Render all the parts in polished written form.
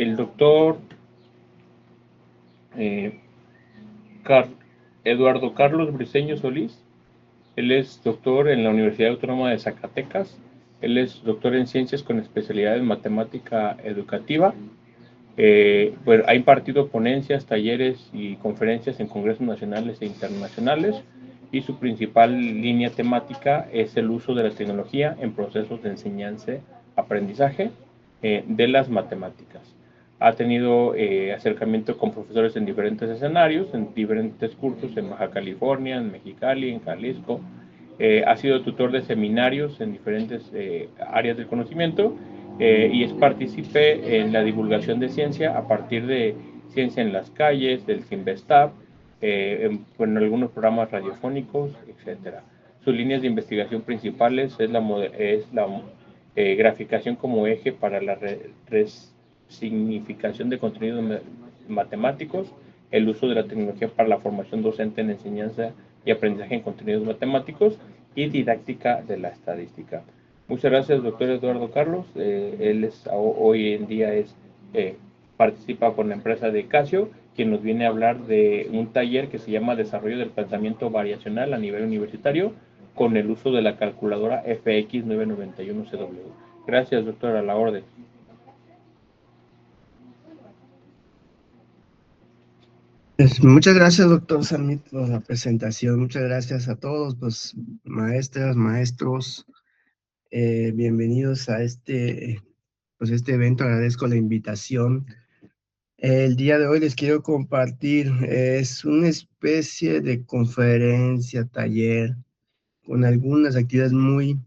el doctor eh, Car Eduardo Carlos Briceño Solís. Él es doctor en la Universidad Autónoma de Zacatecas. Él es doctor en ciencias con especialidad en matemática educativa. Bueno, ha impartido ponencias, talleres y conferencias en congresos nacionales e internacionales y su principal línea temática es el uso de la tecnología en procesos de enseñanza-aprendizaje de las matemáticas. Ha tenido acercamiento con profesores en diferentes escenarios, en diferentes cursos en Baja California, en Mexicali, en Jalisco. Ha sido tutor de seminarios en diferentes áreas del conocimiento y es partícipe en la divulgación de ciencia a partir de Ciencia en las Calles, del CIMBESTAB, en algunos programas radiofónicos, etcétera. Sus líneas de investigación principales es la graficación como eje para la resignificación de contenidos matemáticos, el uso de la tecnología para la formación docente en enseñanza y aprendizaje en contenidos matemáticos y didáctica de la estadística. Muchas gracias, doctor Eduardo Carlos. Él hoy en día eh, participa con la empresa de Casio, quien nos viene a hablar de un taller que se llama Desarrollo del Pensamiento Variacional a nivel universitario con el uso de la calculadora FX991CW. Gracias, doctor, a la orden. Pues, muchas gracias, doctor Samit, por la presentación. Muchas gracias a todos, pues, maestras, maestros, bienvenidos a este evento. Agradezco la invitación. El día de hoy les quiero compartir, es una especie de conferencia, taller, con algunas actividades muy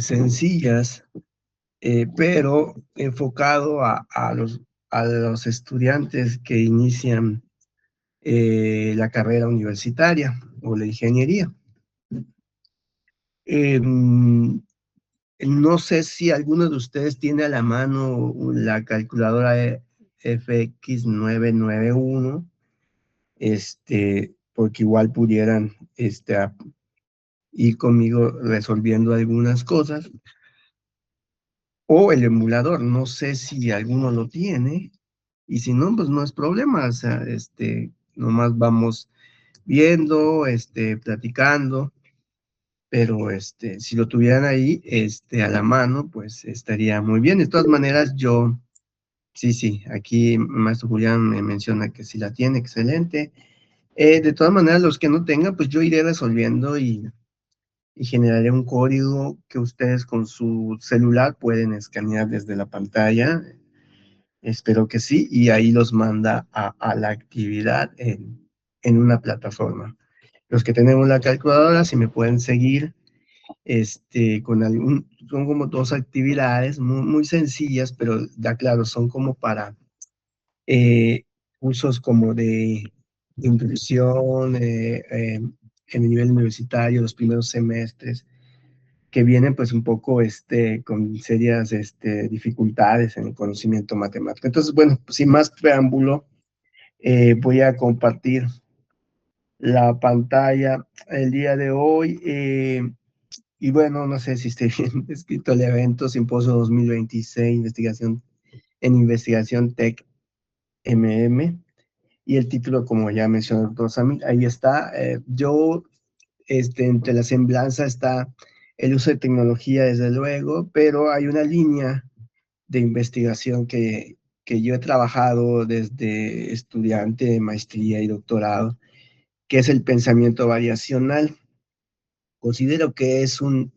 sencillas, pero enfocado a los estudiantes que inician la carrera universitaria o la ingeniería. No sé si alguno de ustedes tiene a la mano la calculadora FX991, porque igual pudieran ir conmigo resolviendo algunas cosas, o el emulador. No sé si alguno lo tiene, y si no, pues no es problema. O sea, nomás vamos viendo, platicando, pero si lo tuvieran ahí, a la mano, pues estaría muy bien. De todas maneras, sí, aquí Maestro Julián me menciona que si la tiene, excelente. De todas maneras, los que no tengan, pues yo iré resolviendo y generaré un código que ustedes con su celular pueden escanear desde la pantalla. Espero que sí, y ahí los manda a la actividad en una plataforma. Los que tenemos la calculadora, si me pueden seguir, son como dos actividades muy sencillas, pero ya claro, son como para cursos como de introducción en el nivel universitario, los primeros semestres, que vienen pues un poco con serias dificultades en el conocimiento matemático. Entonces, bueno, pues, sin más preámbulo, voy a compartir la pantalla el día de hoy. Y bueno, no sé si esté bien escrito el evento Simposio 2026, Investigación Tech MM, y el título, como ya mencionó el doctor Samit, ahí está. Entre la semblanza está el uso de tecnología, desde luego, pero hay una línea de investigación que yo he trabajado desde estudiante, maestría y doctorado, que es el pensamiento variacional. Considero que es uno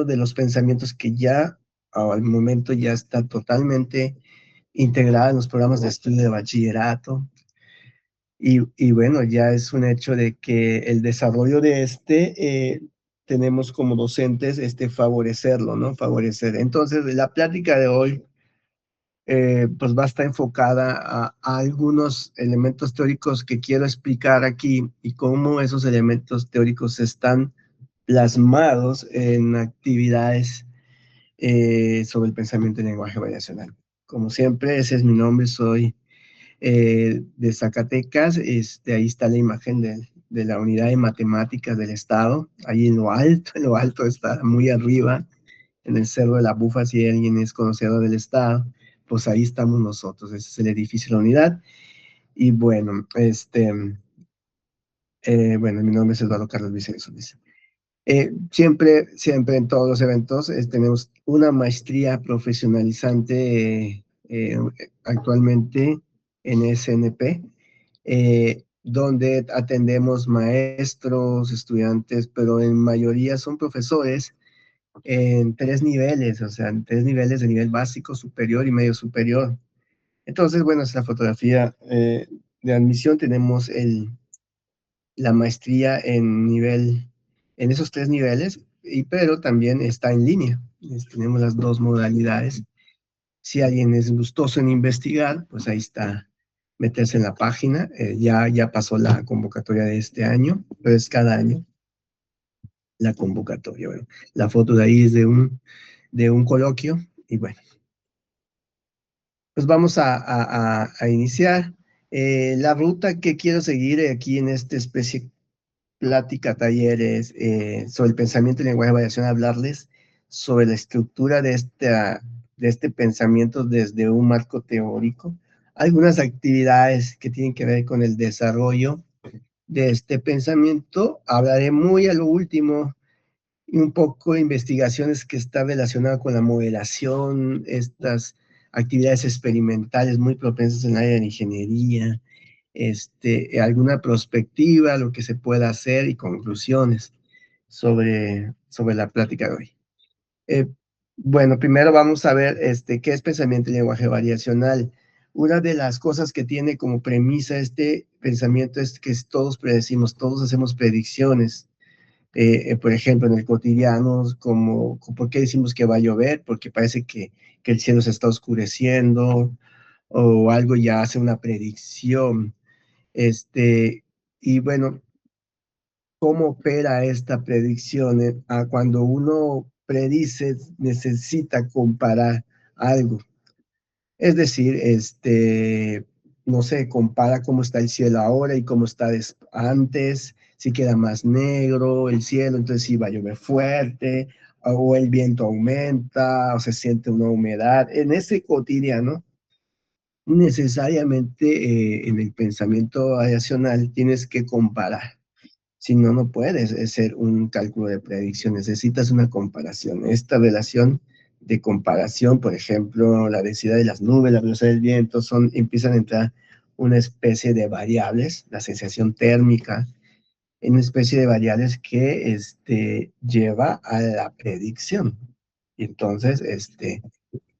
de los pensamientos que ya al momento ya está totalmente integrado en los programas de estudio de bachillerato. Y bueno, ya es un hecho de que el desarrollo de tenemos como docentes favorecerlo, ¿no? Favorecer. Entonces, la plática de hoy pues va a estar enfocada a algunos elementos teóricos que quiero explicar aquí y cómo esos elementos teóricos están plasmados en actividades sobre el pensamiento en lenguaje variacional. Como siempre, ese es mi nombre, soy de Zacatecas. Ahí está la imagen de la unidad de matemáticas del Estado, ahí en lo alto está muy arriba, en el Cerro de la Bufa, si alguien es conocedor del estado, pues ahí estamos nosotros, ese es el edificio de la unidad. Y bueno, bueno, mi nombre es Eduardo Carlos Vicenzo. Siempre en todos los eventos tenemos una maestría profesionalizante actualmente en SNP, donde atendemos maestros, estudiantes, pero en mayoría son profesores en 3 niveles, o sea, en 3 niveles de nivel básico, superior y medio superior. Entonces, bueno, es la fotografía de admisión. Tenemos la maestría en esos 3 niveles, pero también está en línea. Tenemos las dos modalidades. Si alguien es gustoso en investigar, pues ahí está, meterse en la página. Ya pasó la convocatoria de este año, pero es cada año la convocatoria. Bueno, la foto de ahí es de un coloquio y bueno, pues vamos a iniciar. La ruta que quiero seguir aquí en esta especie plática, talleres sobre el pensamiento y lenguaje de variación, hablarles sobre la estructura de este pensamiento desde un marco teórico, algunas actividades que tienen que ver con el desarrollo de este pensamiento. Hablaré muy a lo último un poco de investigaciones que están relacionadas con la modelación, estas actividades experimentales muy propensas en el área de la ingeniería, alguna perspectiva, lo que se pueda hacer y conclusiones sobre la plática de hoy. Eh, bueno, primero vamos a ver qué es pensamiento y lenguaje variacional. Una de las cosas que tiene como premisa este pensamiento es que todos predecimos, todos hacemos predicciones. Por ejemplo, en el cotidiano, ¿por qué decimos que va a llover? Porque parece que el cielo se está oscureciendo o algo ya hace una predicción. Y bueno, ¿cómo opera esta predicción? Cuando uno predice, necesita comparar algo. Es decir, no sé, compara cómo está el cielo ahora y cómo está antes, si queda más negro el cielo, entonces si va a llover fuerte, o el viento aumenta, o se siente una humedad. En ese cotidiano, necesariamente en el pensamiento racional tienes que comparar. Si no, no puedes hacer un cálculo de predicción, necesitas una comparación. Esta relación de comparación, por ejemplo, la densidad de las nubes, la velocidad del viento, empiezan a entrar una especie de variables, la sensación térmica, en una especie de variables que lleva a la predicción. Y entonces,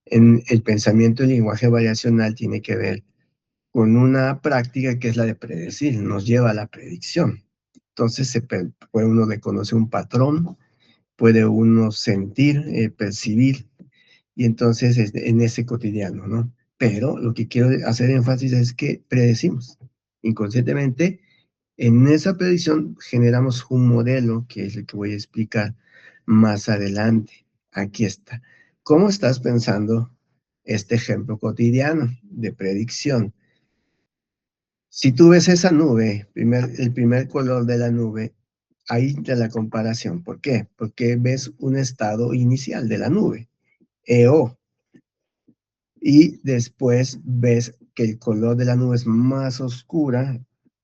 en el pensamiento, el lenguaje variacional tiene que ver con una práctica que es la de predecir, nos lleva a la predicción. Entonces puede uno reconocer un patrón, puede uno sentir, percibir, y entonces en ese cotidiano, ¿no? Pero lo que quiero hacer énfasis es que predecimos. Inconscientemente, en esa predicción generamos un modelo, que es el que voy a explicar más adelante. Aquí está. ¿Cómo estás pensando este ejemplo cotidiano de predicción? Si tú ves esa nube, el primer color de la nube, ahí de la comparación. ¿Por qué? Porque ves un estado inicial de la nube, EO, y después ves que el color de la nube es más oscura,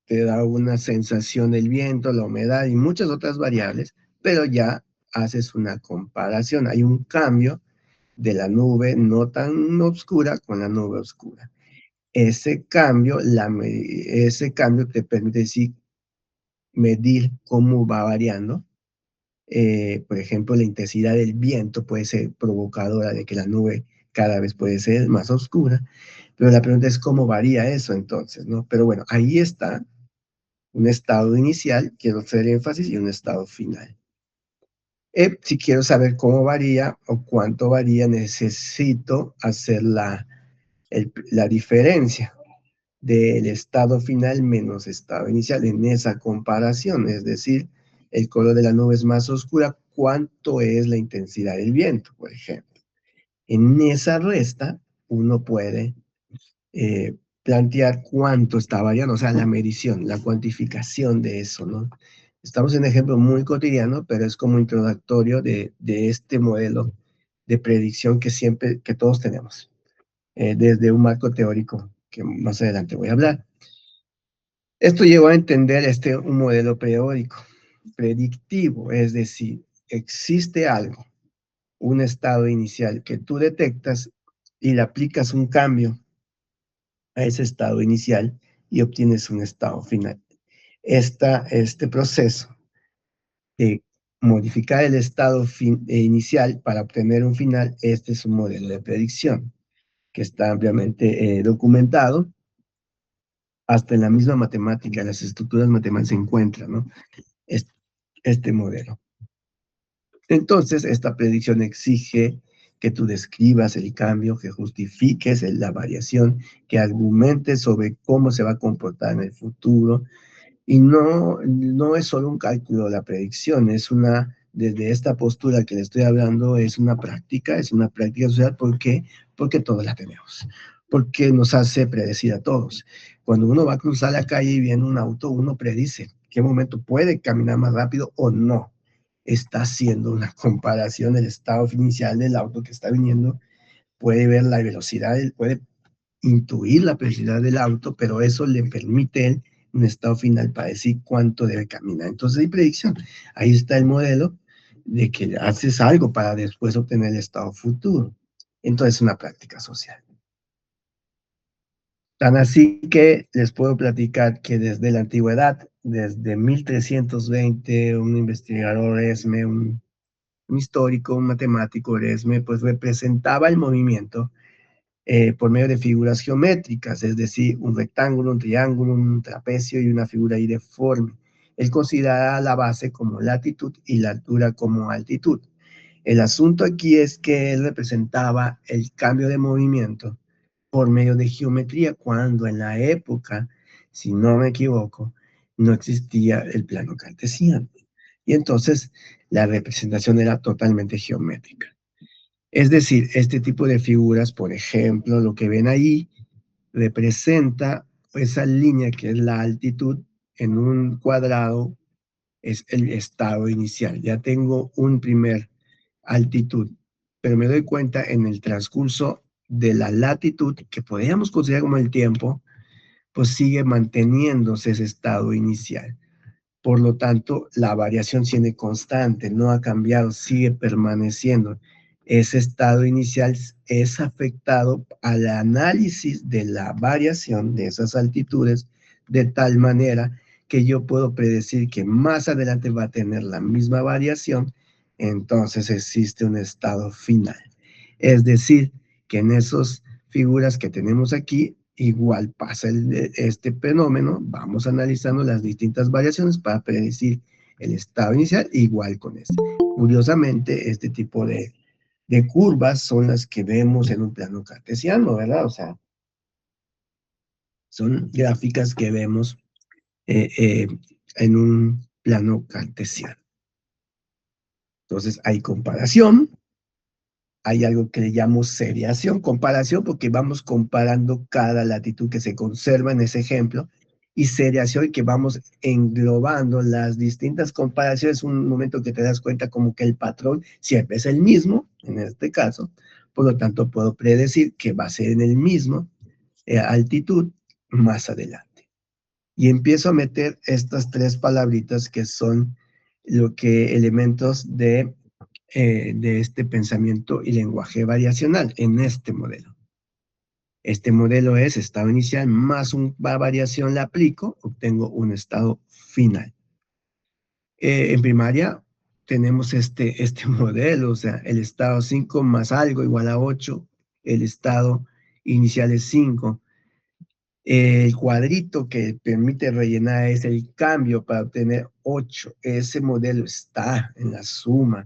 te da una sensación del viento, la humedad y muchas otras variables, pero ya haces una comparación. Hay un cambio de la nube no tan oscura con la nube oscura. Ese cambio te permite decir, medir cómo va variando. Por ejemplo, la intensidad del viento puede ser provocadora de que la nube cada vez puede ser más oscura, pero la pregunta es cómo varía eso entonces, ¿no? Pero bueno, ahí está un estado inicial, quiero hacer énfasis, y un estado final. Si quiero saber cómo varía o cuánto varía, necesito hacer la diferencia del estado final menos estado inicial en esa comparación, es decir, el color de la nube es más oscura, ¿cuánto es la intensidad del viento, por ejemplo? En esa resta, uno puede plantear cuánto está variando, o sea, la medición, la cuantificación de eso, ¿no? Estamos en un ejemplo muy cotidiano, pero es como introductorio de este modelo predicción que todos tenemos, desde un marco teórico que más adelante voy a hablar. Esto llevó a entender un modelo predictivo, es decir, existe algo, un estado inicial que tú detectas y le aplicas un cambio a ese estado inicial y obtienes un estado final. Este proceso de modificar el estado inicial para obtener un final, este es un modelo de predicción que está ampliamente documentado. Hasta en la misma matemática, las estructuras matemáticas se encuentran, ¿no? Este modelo. Entonces, esta predicción exige que tú describas el cambio, que justifiques la variación, que argumentes sobre cómo se va a comportar en el futuro. Y no es solo un cálculo de la predicción, desde esta postura que le estoy hablando, es una práctica social. ¿Por qué? Porque todos la tenemos, porque nos hace predecir a todos. Cuando uno va a cruzar la calle y viene un auto, uno predice qué momento puede caminar más rápido o no. Está haciendo una comparación del estado inicial del auto que está viniendo, puede ver la velocidad, puede intuir la velocidad del auto, pero eso le permite a él un estado final para decir cuánto debe caminar. Entonces hay predicción. Ahí está el modelo de que haces algo para después obtener el estado futuro. Entonces es una práctica social. Tan así que les puedo platicar que desde la antigüedad, desde 1320, un investigador Esme, un histórico, un matemático Esme, pues representaba el movimiento por medio de figuras geométricas, es decir, un rectángulo, un triángulo, un trapecio y una figura deforme. Él considera la base como latitud y la altura como altitud. El asunto aquí es que él representaba el cambio de movimiento por medio de geometría, cuando en la época, si no me equivoco, no existía el plano cartesiano. Y entonces la representación era totalmente geométrica. Es decir, este tipo de figuras, por ejemplo, lo que ven ahí, representa esa línea que es la altitud en un cuadrado, es el estado inicial. Ya tengo un primer altitud, pero me doy cuenta en el transcurso de la latitud, que podríamos considerar como el tiempo, pues sigue manteniéndose ese estado inicial. Por lo tanto, la variación sigue constante, no ha cambiado, sigue permaneciendo. Ese estado inicial es afectado al análisis de la variación de esas altitudes, de tal manera que yo puedo predecir que más adelante va a tener la misma variación, entonces existe un estado final. Es decir, que en esas figuras que tenemos aquí, igual pasa este fenómeno, vamos analizando las distintas variaciones para predecir el estado inicial, igual con este. Curiosamente, este tipo de curvas son las que vemos en un plano cartesiano, ¿verdad? O sea, son gráficas que vemos en un plano cartesiano. Entonces, hay comparación, hay algo que le llamo seriación, comparación, porque vamos comparando cada latitud que se conserva en ese ejemplo, y seriación, que vamos englobando las distintas comparaciones, un momento que te das cuenta como que el patrón siempre es el mismo, en este caso, por lo tanto puedo predecir que va a ser en el mismo altitud más adelante. Y empiezo a meter estas tres palabritas que son elementos de este pensamiento y lenguaje variacional en este modelo. Este modelo es estado inicial más una variación la aplico, obtengo un estado final. En primaria tenemos este modelo, o sea, el estado 5 más algo igual a 8, el estado inicial es 5. El cuadrito que permite rellenar es el cambio para obtener 8. Ese modelo está en la suma.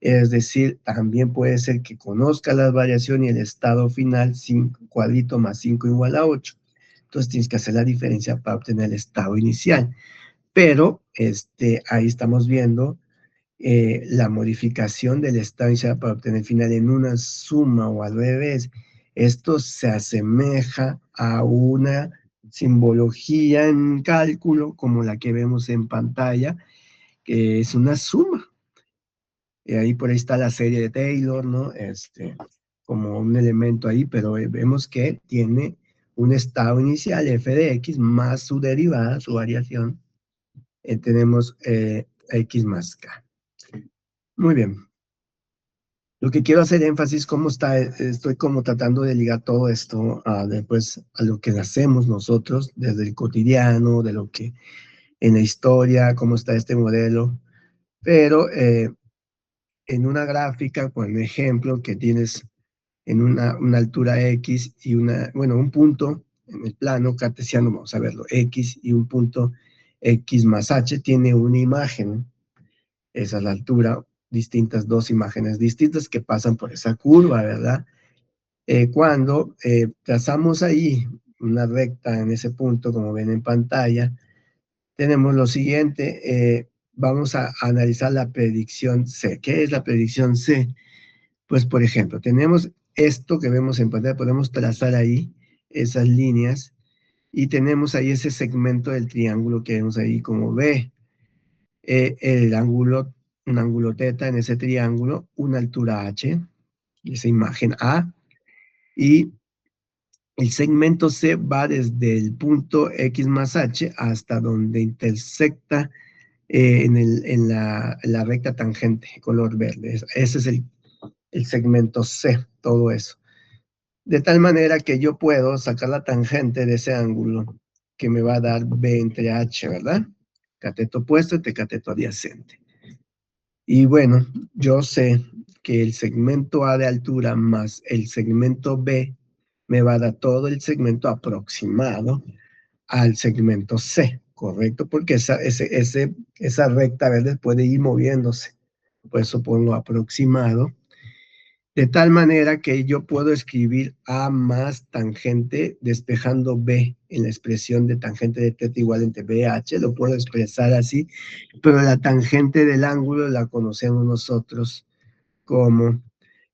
Es decir, también puede ser que conozca las variaciones y el estado final, 5, cuadrito más 5 igual a 8. Entonces tienes que hacer la diferencia para obtener el estado inicial. Pero ahí estamos viendo la modificación del estado inicial para obtener el final en una suma o al revés. Esto se asemeja a una simbología en cálculo como la que vemos en pantalla, que es una suma. Y ahí por ahí está la serie de Taylor, ¿no? Como un elemento ahí, pero vemos que tiene un estado inicial f de x más su derivada, su variación. Tenemos x más k. Muy bien. Lo que quiero hacer énfasis, cómo está, estoy como tratando de ligar todo esto después a lo que hacemos nosotros desde el cotidiano, de lo que en la historia, cómo está este modelo, pero en una gráfica, por ejemplo, que tienes en una altura X y bueno, un punto en el plano cartesiano, vamos a verlo, X y un punto X más H, tiene una imagen, esa es la altura, distintas, dos imágenes distintas que pasan por esa curva, ¿verdad? Cuando trazamos ahí una recta en ese punto, como ven en pantalla, tenemos lo siguiente, vamos a analizar la predicción C. ¿Qué es la predicción C? Pues, por ejemplo, tenemos esto que vemos en pantalla, podemos trazar ahí esas líneas y tenemos ahí ese segmento del triángulo que vemos ahí como B. El ángulo, un ángulo teta en ese triángulo, una altura H, esa imagen A, y el segmento C va desde el punto X más H hasta donde intersecta en la recta tangente, color verde. Ese es el segmento C, todo eso. De tal manera que yo puedo sacar la tangente de ese ángulo que me va a dar B entre H, ¿verdad? Cateto opuesto entre cateto adyacente. Y bueno, yo sé que el segmento A de altura más el segmento B me va a dar todo el segmento aproximado al segmento C, ¿correcto? Porque esa recta verde puede ir moviéndose. Por eso pongo aproximado. De tal manera que yo puedo escribir A más tangente despejando B en la expresión de tangente de θ igual entre BH, lo puedo expresar así, pero la tangente del ángulo la conocemos nosotros como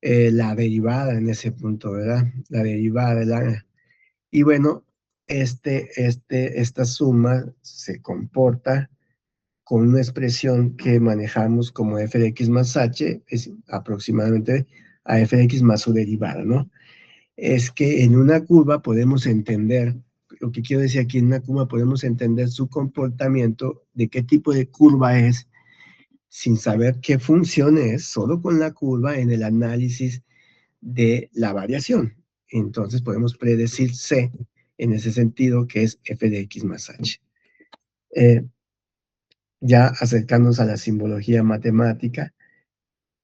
la derivada en ese punto, ¿verdad? La derivada, y bueno, esta suma se comporta con una expresión que manejamos como f de x más h, es aproximadamente a f de x más su derivada, ¿no? Es que en una curva podemos entender, lo que quiero decir aquí, en una curva podemos entender su comportamiento, de qué tipo de curva es, sin saber qué función es, solo con la curva en el análisis de la variación. Entonces podemos predecir C en ese sentido, que es f de x más h. Ya acercándonos a la simbología matemática,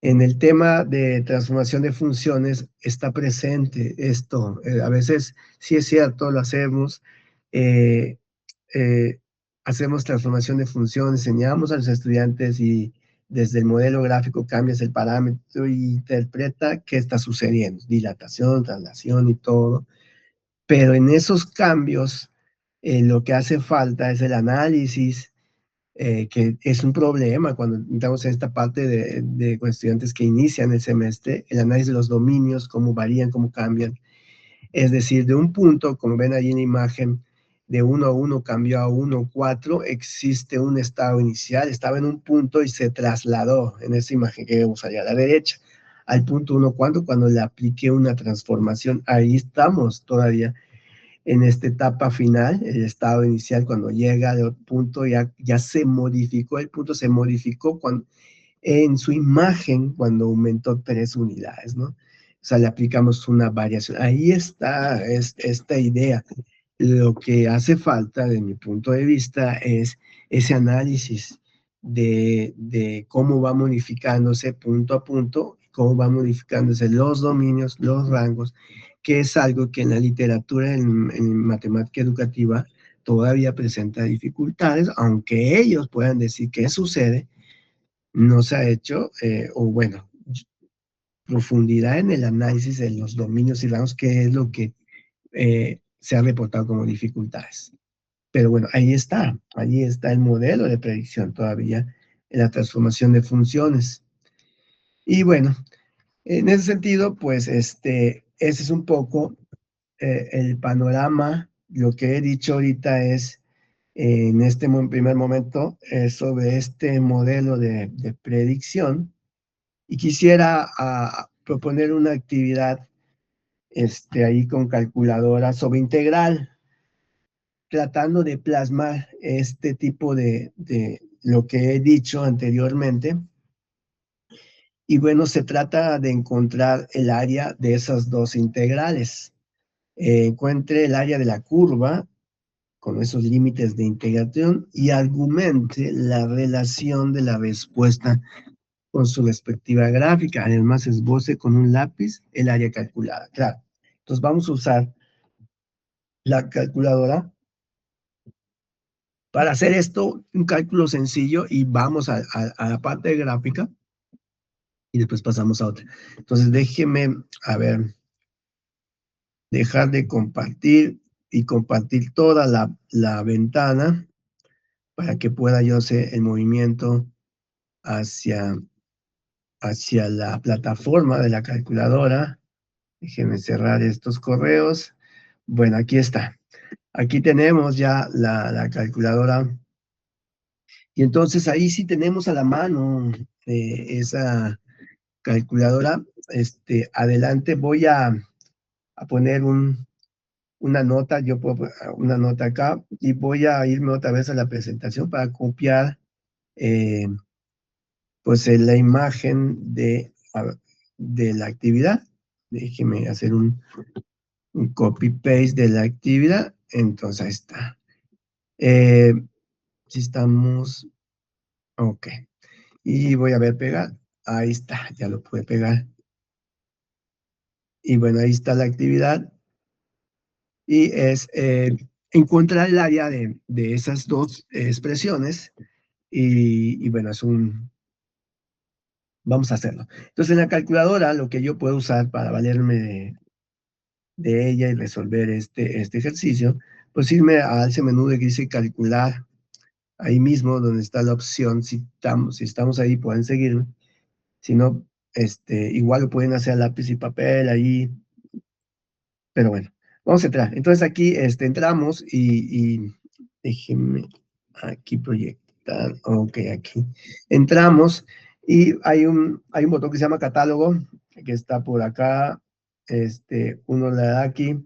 en el tema de transformación de funciones está presente esto. A veces sí es cierto, lo hacemos, eh, eh, hacemos transformación de funciones, enseñamos a los estudiantes y desde el modelo gráfico cambias el parámetro y interpreta qué está sucediendo, dilatación, traslación y todo. Pero en esos cambios, lo que hace falta es el análisis, que es un problema cuando entramos en esta parte de estudiantes que inician el semestre, el análisis de los dominios, cómo varían, cómo cambian. Es decir, de un punto, como ven ahí en la imagen, de 1 a 1 cambió a 1 a 4, existe un estado inicial, estaba en un punto y se trasladó en esa imagen que vemos allá a la derecha, al punto 1 cuando le apliqué una transformación. Ahí estamos todavía en esta etapa final, el estado inicial cuando llega al punto ya se modificó, el punto se modificó en su imagen cuando aumentó 3 unidades, ¿no? O sea, le aplicamos una variación. Ahí está esta idea. Lo que hace falta, de mi punto de vista, es ese análisis de cómo va modificándose punto a punto, cómo van modificándose los dominios, los rangos, que es algo que en la literatura, en matemática educativa, todavía presenta dificultades, aunque ellos puedan decir qué sucede, no se ha hecho, o bueno, profundidad en el análisis de los dominios y rangos, que es lo que se ha reportado como dificultades. Pero bueno, ahí está el modelo de predicción todavía en la transformación de funciones. Y bueno, en ese sentido, pues ese es un poco el panorama. Lo que he dicho ahorita es, en este primer momento, sobre este modelo de predicción. Y quisiera proponer una actividad ahí con calculadora sobre integral, tratando de plasmar este tipo de lo que he dicho anteriormente. Y bueno, se trata de encontrar el área de esas dos integrales. Encuentre el área de la curva con esos límites de integración y argumente la relación de la respuesta con su respectiva gráfica. Además, esboce con un lápiz el área calculada. Claro. Entonces vamos a usar la calculadora para hacer esto, un cálculo sencillo, y vamos a la parte de gráfica y después pasamos a otra. Entonces déjeme, a ver, dejar de compartir y compartir toda la ventana para que pueda yo hacer el movimiento hacia, hacia la plataforma de la calculadora. Déjenme cerrar estos correos. Bueno, aquí está. Aquí tenemos ya la calculadora. Y entonces ahí sí tenemos a la mano esa calculadora. Adelante voy a poner una nota, yo puedo poner una nota acá y voy a irme otra vez a la presentación para copiar eh, pues la imagen de la actividad. Déjeme hacer un copy-paste de la actividad. Entonces ahí está. Si estamos, ok. Y voy a ver pegar. Ahí está, ya lo pude pegar. Y bueno, ahí está la actividad. Y es encontrar el área de esas dos expresiones. Y bueno, vamos a hacerlo. Entonces, en la calculadora, lo que yo puedo usar para valerme de ella y resolver este ejercicio, pues irme a ese menú de que dice calcular, ahí mismo donde está la opción. Si estamos ahí, pueden seguirme. Si no, igual lo pueden hacer a lápiz y papel ahí. Pero bueno, vamos a entrar. Entonces aquí entramos y déjenme aquí proyectar. Ok, aquí. Entramos y hay un botón que se llama catálogo, que está por acá. Uno le da aquí.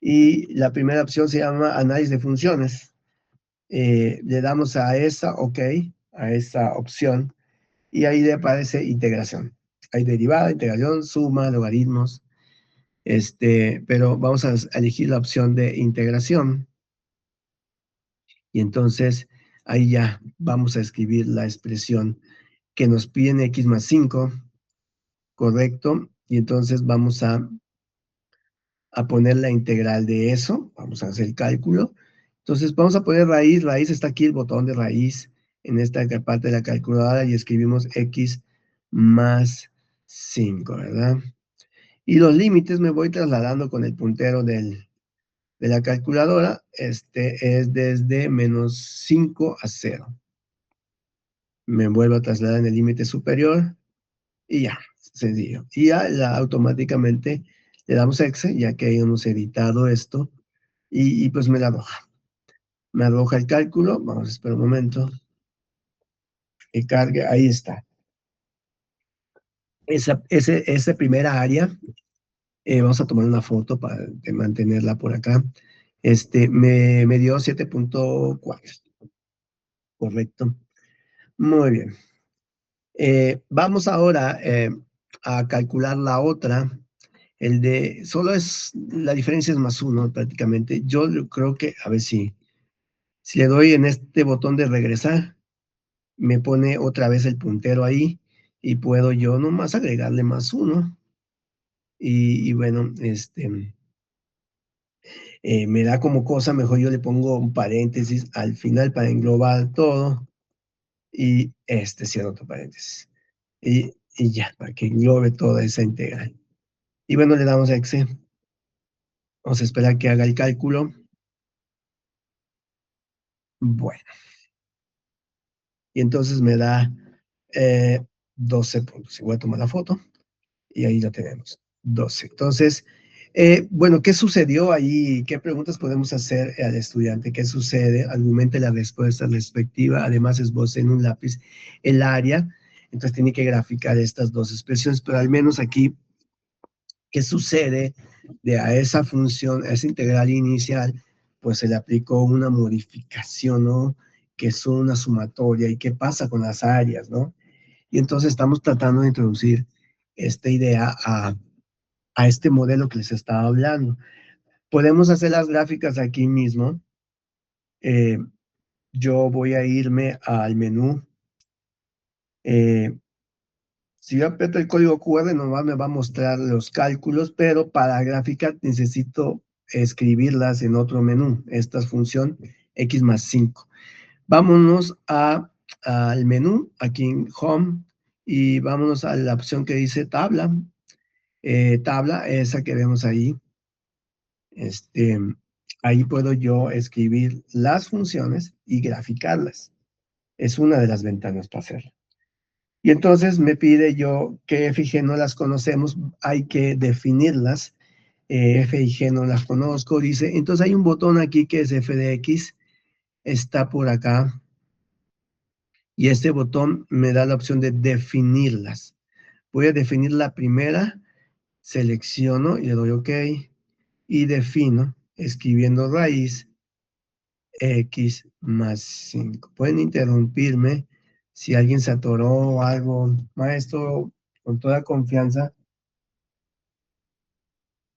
Y la primera opción se llama análisis de funciones. Le damos a esa, ok, a esa opción. Y ahí le aparece integración. Hay derivada, integración, suma, logaritmos. Pero vamos a elegir la opción de integración. Y entonces ahí ya vamos a escribir la expresión que nos piden x más 5, correcto. Y entonces vamos a poner la integral de eso. Vamos a hacer el cálculo. Entonces vamos a poner raíz. Raíz está aquí, el botón de raíz en esta parte de la calculadora, y escribimos x más 5, ¿verdad? Y los límites me voy trasladando con el puntero de la calculadora. Es desde menos 5 a 0. Me vuelvo a trasladar en el límite superior y ya, sencillo. Y ya automáticamente le damos exe, ya que hemos editado esto, y pues me la arroja. Me arroja el cálculo. Vamos a esperar un momento que cargue. Ahí está. Esa primera área, vamos a tomar una foto para mantenerla por acá. Me dio 7.4. Correcto. Muy bien. Vamos ahora a calcular la otra. Solo es, la diferencia es más 1 prácticamente. Yo creo que, a ver si le doy en este botón de regresar, me pone otra vez el puntero ahí y puedo yo nomás agregarle más 1. Y bueno, me da como cosa, mejor yo le pongo un paréntesis al final para englobar todo, y cierro otro paréntesis. Y ya, para que englobe toda esa integral. Y bueno, le damos a exe. Vamos a esperar que haga el cálculo. Bueno. Y entonces me da 12 puntos. Y voy a tomar la foto y ahí lo tenemos. 12. Entonces, bueno, ¿qué sucedió ahí? ¿Qué preguntas podemos hacer al estudiante? ¿Qué sucede? Argumente la respuesta respectiva. Además, esboce en un lápiz el área. Entonces tiene que graficar estas dos expresiones, pero al menos aquí, ¿qué sucede? De a esa función, a esa integral inicial, pues se le aplicó una modificación, ¿no? Que es una sumatoria. ¿Y qué pasa con las áreas, no? Y entonces estamos tratando de introducir esta idea a este modelo que les estaba hablando. Podemos hacer las gráficas aquí mismo. Yo voy a irme al menú. Si yo aprieto el código QR, nomás me va a mostrar los cálculos, pero para gráfica necesito escribirlas en otro menú. Esta es función X más 5. Vámonos al menú, aquí en Home, y vámonos a la opción que dice tabla. Tabla, esa que vemos ahí. Ahí puedo yo escribir las funciones y graficarlas. Es una de las ventanas para hacerlo. Y entonces me pide yo que F y G no las conocemos, hay que definirlas. F y G no las conozco, dice. Entonces hay un botón aquí que es F de X, está por acá. Y este botón me da la opción de definirlas. Voy a definir la primera, selecciono y le doy OK. Y defino, escribiendo raíz, X más 5. Pueden interrumpirme si alguien se atoró o algo. Maestro, con toda confianza,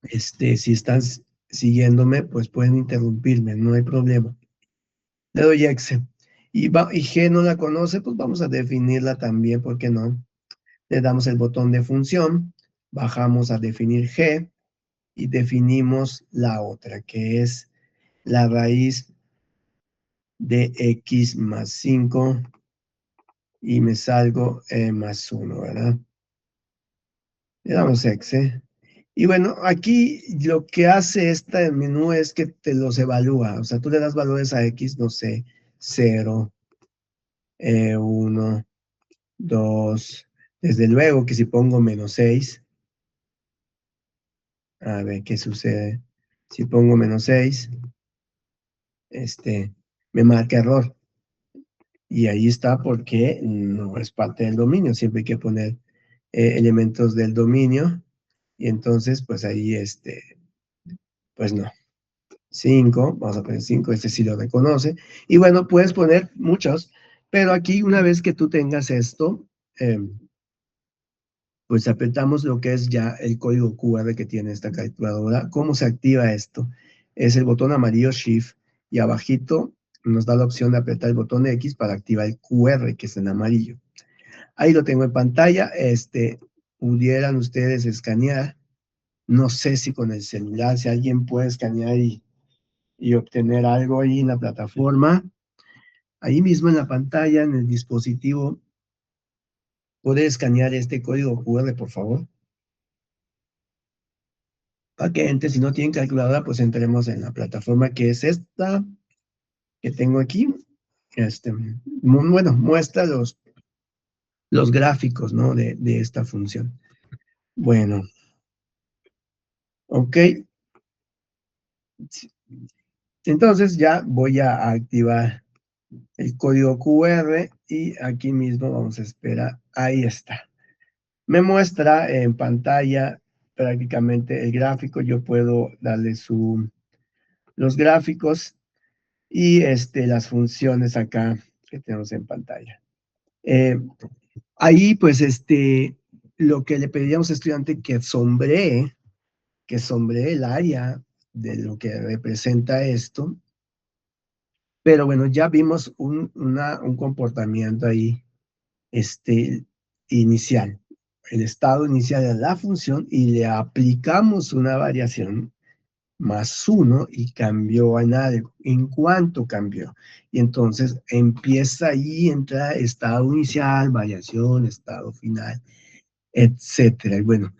si están siguiéndome, pues pueden interrumpirme, no hay problema. Le doy exe. Y G no la conoce, pues vamos a definirla también, ¿por qué no? Le damos el botón de función, bajamos a definir G y definimos la otra, que es la raíz de X más 5 y me salgo más 1, ¿verdad? Le damos exe. Y bueno, aquí lo que hace este menú es que te los evalúa. O sea, tú le das valores a X, no sé, 0, 1, 2. Desde luego que si pongo menos 6, a ver qué sucede. Si pongo menos 6, me marca error. Y ahí está porque no es parte del dominio. Siempre hay que poner elementos del dominio. Y entonces, pues ahí, pues no. 5, vamos a poner 5, este sí lo reconoce. Y bueno, puedes poner muchos, pero aquí una vez que tú tengas esto, pues apretamos lo que es ya el código QR que tiene esta calculadora. ¿Cómo se activa esto? Es el botón amarillo Shift y abajito nos da la opción de apretar el botón X para activar el QR que es en amarillo. Ahí lo tengo en pantalla. Pudieran ustedes escanear. No sé si con el celular, si alguien puede escanear y obtener algo ahí en la plataforma. Ahí mismo en la pantalla, en el dispositivo, puede escanear este código QR, por favor. Para que entre, si no tienen calculadora, pues entremos en la plataforma que es esta que tengo aquí. Bueno, muestra los gráficos, ¿no? De esta función. Bueno, ok. Entonces ya voy a activar el código QR y aquí mismo vamos a esperar. Ahí está. Me muestra en pantalla prácticamente el gráfico. Yo puedo darle los gráficos y las funciones acá que tenemos en pantalla. Ahí, pues, lo que le pedíamos al estudiante que sombree el área de lo que representa esto. Pero bueno, ya vimos un comportamiento ahí, inicial. El estado inicial de la función y le aplicamos una variación más 1 y cambió en algo. ¿En cuánto cambió? Y entonces empieza ahí, entra estado inicial, variación, estado final, etcétera. Y bueno,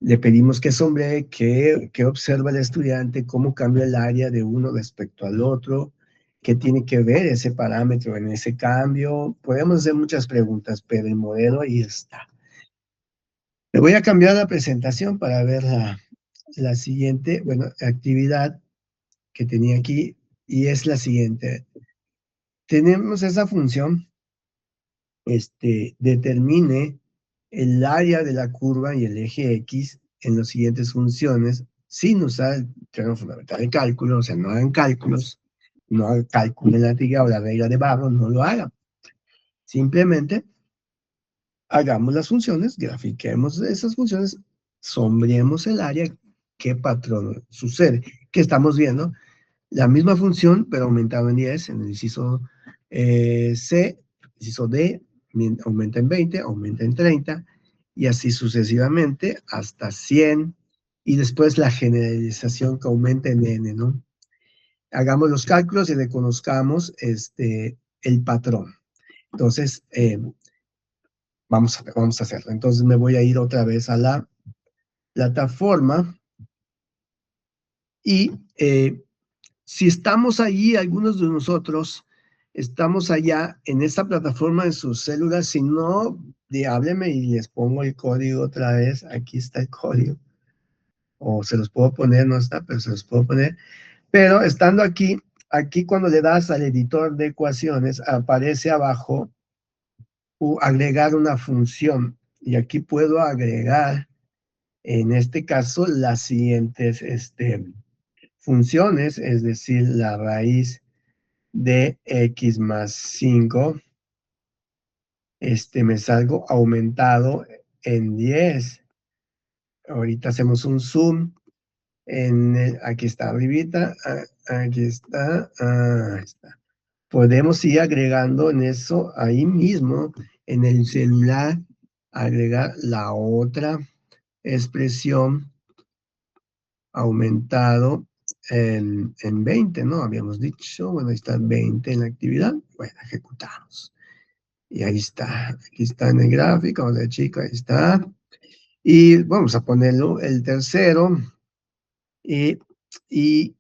le pedimos que sombree, que observa el estudiante, cómo cambia el área de uno respecto al otro, qué tiene que ver ese parámetro en ese cambio. Podemos hacer muchas preguntas, pero el modelo ahí está. Le voy a cambiar la presentación para ver la siguiente, bueno, actividad que tenía aquí, y es la siguiente. Tenemos esa función, determine el área de la curva y el eje X en las siguientes funciones sin usar el teorema fundamental de cálculo. O sea, no hagan cálculos, no calculen la tigre o la regla de Barrow, no lo hagan. Simplemente hagamos las funciones, grafiquemos esas funciones, sombreemos el área, qué patrón sucede. ¿Qué estamos viendo? La misma función, pero aumentado en 10, en el inciso C, inciso D, aumenta en 20, aumenta en 30, y así sucesivamente hasta 100, y después la generalización que aumenta en N, ¿no? Hagamos los cálculos y reconozcamos el patrón. Entonces, vamos a hacerlo. Entonces me voy a ir otra vez a la plataforma y si estamos allí, algunos de nosotros estamos allá en esta plataforma en sus células, si no, hábleme y les pongo el código otra vez. Aquí está el código. O se los puedo poner, no está, pero se los puedo poner. Pero estando aquí, aquí cuando le das al editor de ecuaciones, aparece abajo agregar una función. Y aquí puedo agregar, en este caso, las siguientes funciones, es decir, la raíz de x más 5, me salgo aumentado en 10. Ahorita hacemos un zoom, aquí está arribita, aquí está, ahí está. Podemos ir agregando en eso, ahí mismo, en el celular, agregar la otra expresión aumentado en 20, ¿no? Habíamos dicho, bueno, ahí está 20 en la actividad. Bueno, ejecutamos. Y ahí está, aquí está en el gráfico, vamos a ver, chico, ahí está. Y vamos a ponerlo el tercero y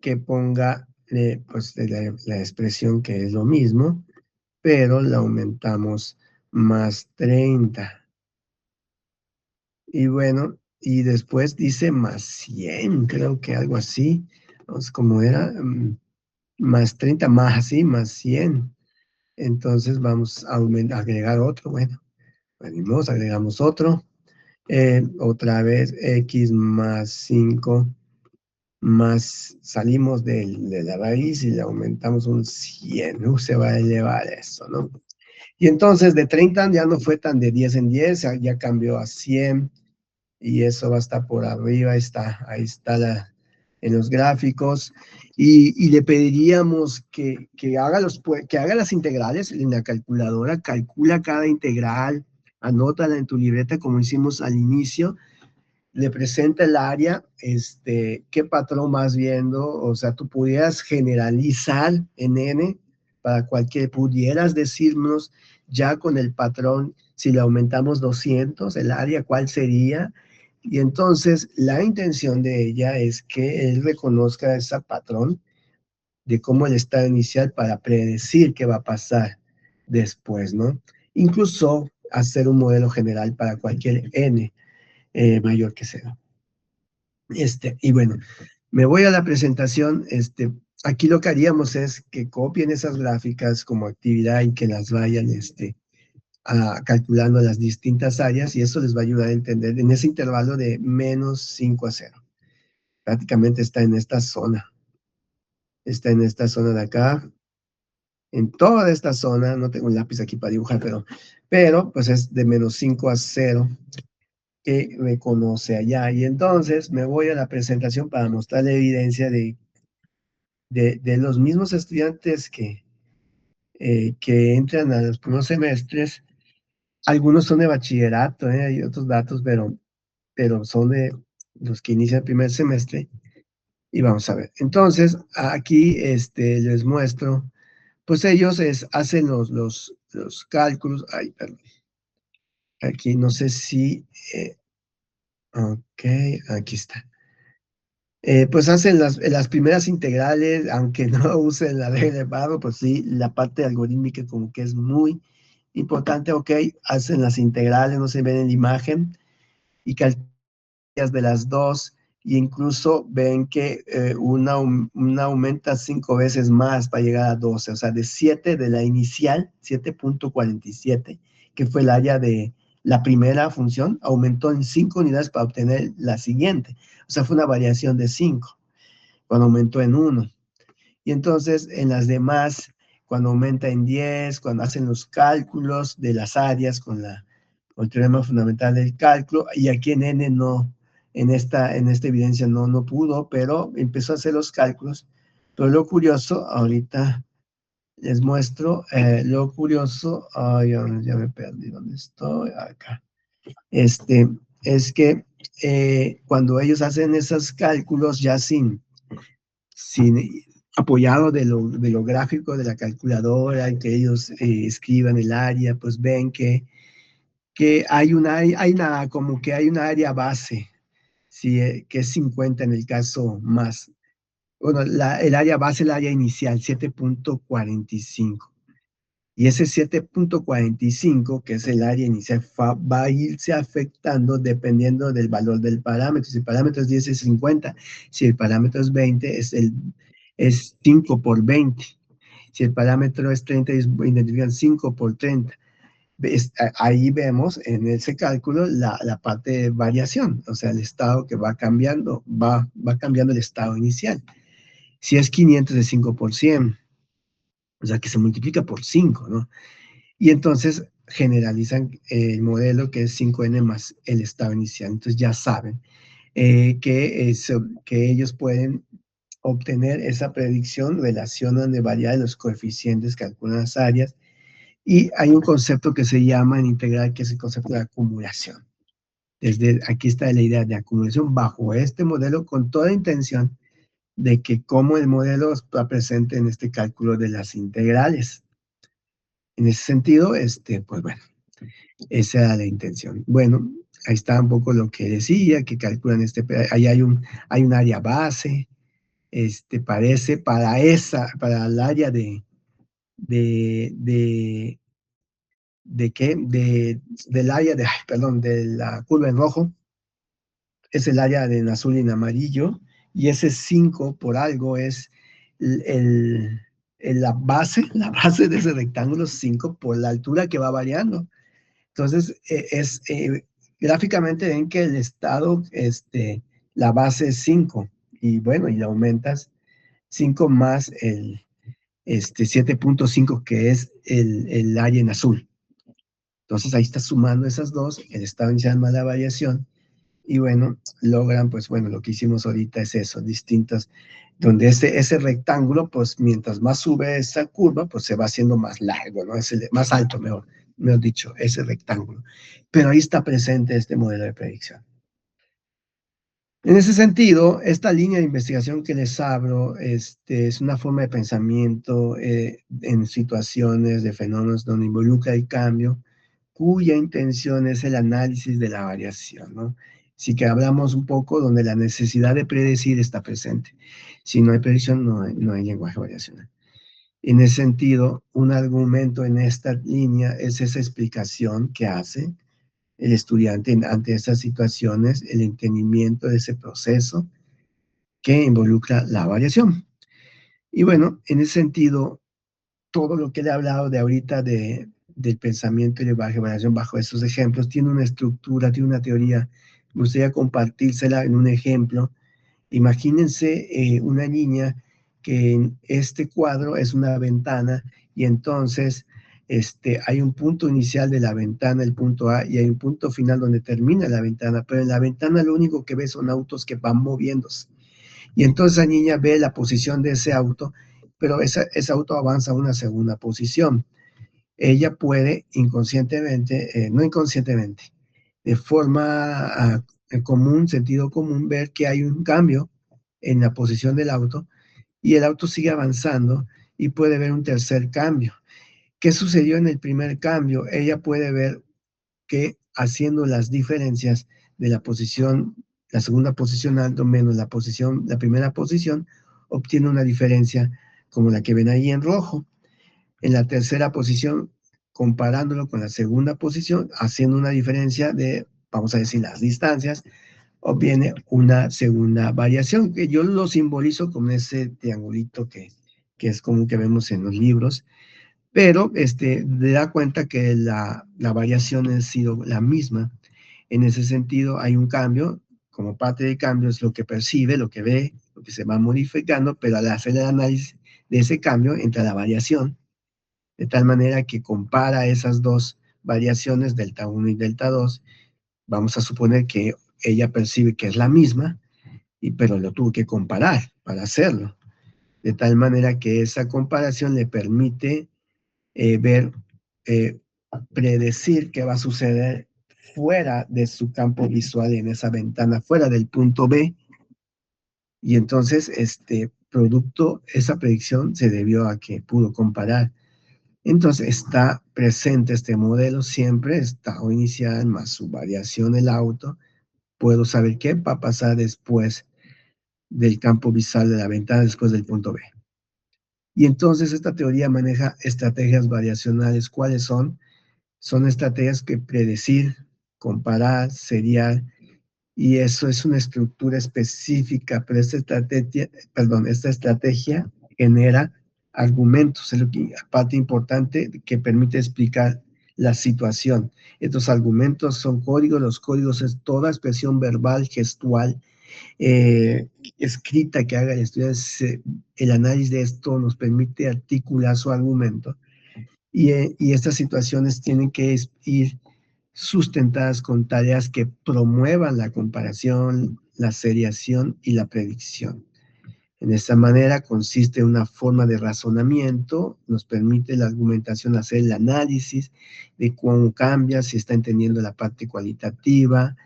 que ponga pues la expresión que es lo mismo, pero la aumentamos más 30. Y bueno, y después dice más 100, creo que algo así. Entonces, como era más 30, más así, más 100. Entonces vamos a agregar otro. Bueno, venimos, agregamos otro. Otra vez x más 5 más salimos de la raíz y le aumentamos un 100. Se va a elevar eso, ¿no? Y entonces de 30 ya no fue tan de 10 en 10, ya cambió a 100 y eso va a estar por arriba, ahí está en los gráficos. Y le pediríamos que haga las integrales en la calculadora, calcula cada integral, anótala en tu libreta como hicimos al inicio, le presenta el área, qué patrón vas viendo, o sea, tú pudieras generalizar en N para pudieras decirnos ya con el patrón, si le aumentamos 200, el área, ¿cuál sería? Y entonces la intención de ella es que él reconozca ese patrón de cómo el estado inicial para predecir qué va a pasar después, ¿no? Incluso hacer un modelo general para cualquier N mayor que sea. Y bueno, me voy a la presentación. Aquí lo que haríamos es que copien esas gráficas como actividad y que las vayan calculando las distintas áreas y eso les va a ayudar a entender en ese intervalo de menos 5 a 0. Prácticamente está en esta zona. Está en esta zona de acá. En toda esta zona, no tengo un lápiz aquí para dibujar, pero pues es de menos 5 a 0 que reconoce allá. Y entonces me voy a la presentación para mostrar la evidencia de los mismos estudiantes que entran a los primeros semestres. Algunos son de bachillerato, hay otros datos, pero son de los que inician el primer semestre. Y vamos a ver. Entonces, aquí les muestro, pues ellos hacen los cálculos. Ay, perdón. Aquí no sé si... ok, aquí está. Pues hacen las primeras integrales, aunque no usen la regla de Barrow, pues sí, la parte algorítmica como que es muy importante, ok, hacen las integrales, no se ven en la imagen, y calculan de las dos, e incluso ven que una aumenta 5 veces más para llegar a 12, o sea, de 7 de la inicial, 7.47, que fue el área de la primera función, aumentó en 5 unidades para obtener la siguiente. O sea, fue una variación de 5, cuando aumentó en 1. Y entonces en las demás, cuando aumenta en 10, cuando hacen los cálculos de las áreas con el teorema fundamental del cálculo, y aquí en N no, en esta evidencia no pudo, pero empezó a hacer los cálculos. Pero lo curioso, ahorita les muestro, lo curioso, ay, ya me perdí, ¿dónde estoy? Acá. Es que cuando ellos hacen esos cálculos ya sin apoyado de lo gráfico de la calculadora, y que ellos escriban el área, pues ven que como que hay una área base, ¿sí? Que es 50 en el caso más. Bueno, el área base, el área inicial, 7.45. Y ese 7.45, que es el área inicial, va a irse afectando dependiendo del valor del parámetro. Si el parámetro es 10, es 50. Si el parámetro es 20, es 5 por 20. Si el parámetro es 30, identifican 5 por 30. Ahí vemos en ese cálculo la parte de variación, o sea, el estado que va cambiando, va cambiando el estado inicial. Si es 500, es 5 por 100, o sea, que se multiplica por 5, ¿no? Y entonces generalizan el modelo, que es 5n más el estado inicial. Entonces ya saben que ellos pueden obtener esa predicción, relacionan de variar los coeficientes, calculan las áreas, y hay un concepto que se llama en integral, que es el concepto de acumulación. Desde aquí está la idea de acumulación bajo este modelo, con toda intención de que como el modelo está presente en este cálculo de las integrales. En ese sentido, pues bueno, esa era la intención. Bueno, ahí está un poco lo que decía, que calculan ahí hay un área base, parece para el área de qué, del área perdón, de la curva en rojo, es el área en azul y en amarillo, y ese 5 por algo es la base de ese rectángulo, 5 por la altura que va variando. Entonces, gráficamente ven que el estado, la base es 5, y bueno, y le aumentas 5 más el 7.5, que es el área en azul. Entonces, ahí está sumando esas dos, el estado inicial más la variación, y bueno, logran, pues bueno, lo que hicimos ahorita es eso, distintas, donde ese rectángulo, pues mientras más sube esa curva, pues se va haciendo más largo, ¿no? Más alto, mejor dicho, ese rectángulo. Pero ahí está presente este modelo de predicción. En ese sentido, esta línea de investigación que les abro es una forma de pensamiento en situaciones de fenómenos donde involucra el cambio, cuya intención es el análisis de la variación, ¿no? Así que hablamos un poco donde la necesidad de predecir está presente. Si no hay predicción, no hay lenguaje variacional. En ese sentido, un argumento en esta línea es esa explicación que hace el estudiante ante esas situaciones, el entendimiento de ese proceso que involucra la variación. Y bueno, en ese sentido, todo lo que le he hablado de ahorita del pensamiento y de variación bajo estos ejemplos tiene una estructura, tiene una teoría. Me gustaría compartírsela en un ejemplo. Imagínense una niña que en este cuadro es una ventana, y entonces hay un punto inicial de la ventana, el punto A, y hay un punto final donde termina la ventana, pero en la ventana lo único que ve son autos que van moviéndose. Y entonces la niña ve la posición de ese auto, pero ese auto avanza a una segunda posición. Ella puede inconscientemente, no inconscientemente, de forma común, sentido común, ver que hay un cambio en la posición del auto, y el auto sigue avanzando, y puede ver un tercer cambio. ¿Qué sucedió en el primer cambio? Ella puede ver que haciendo las diferencias de la posición, la segunda posición alto menos la primera posición, obtiene una diferencia como la que ven ahí en rojo. En la tercera posición, comparándolo con la segunda posición, haciendo una diferencia de, vamos a decir, las distancias, obtiene una segunda variación, que yo lo simbolizo con ese triangulito que es común que vemos en los libros, pero le da cuenta que la variación ha sido la misma. En ese sentido, hay un cambio, como parte del cambio es lo que percibe, lo que ve, lo que se va modificando, pero al hacer el análisis de ese cambio entra la variación, de tal manera que compara esas dos variaciones, delta 1 y delta 2. Vamos a suponer que ella percibe que es la misma, pero lo tuvo que comparar para hacerlo, de tal manera que esa comparación le permite ver, eh, predecir qué va a suceder fuera de su campo visual en esa ventana, fuera del punto B. Y entonces, producto, esa predicción se debió a que pudo comparar. Entonces, está presente este modelo siempre, estado inicial más su variación, el auto. Puedo saber qué va a pasar después del campo visual de la ventana, después del punto B. Y entonces esta teoría maneja estrategias variacionales. ¿Cuáles son? Son estrategias que predecir, comparar, seriar, y eso es una estructura específica, pero esta estrategia genera argumentos, es lo que, parte importante que permite explicar la situación. Estos argumentos son códigos, los códigos es toda expresión verbal, gestual, escrita que haga el estudiante. El análisis de esto nos permite articular su argumento y estas situaciones tienen que ir sustentadas con tareas que promuevan la comparación, la seriación y la predicción. En esta manera consiste en una forma de razonamiento, nos permite la argumentación hacer el análisis de cómo cambia, si está entendiendo la parte cualitativa,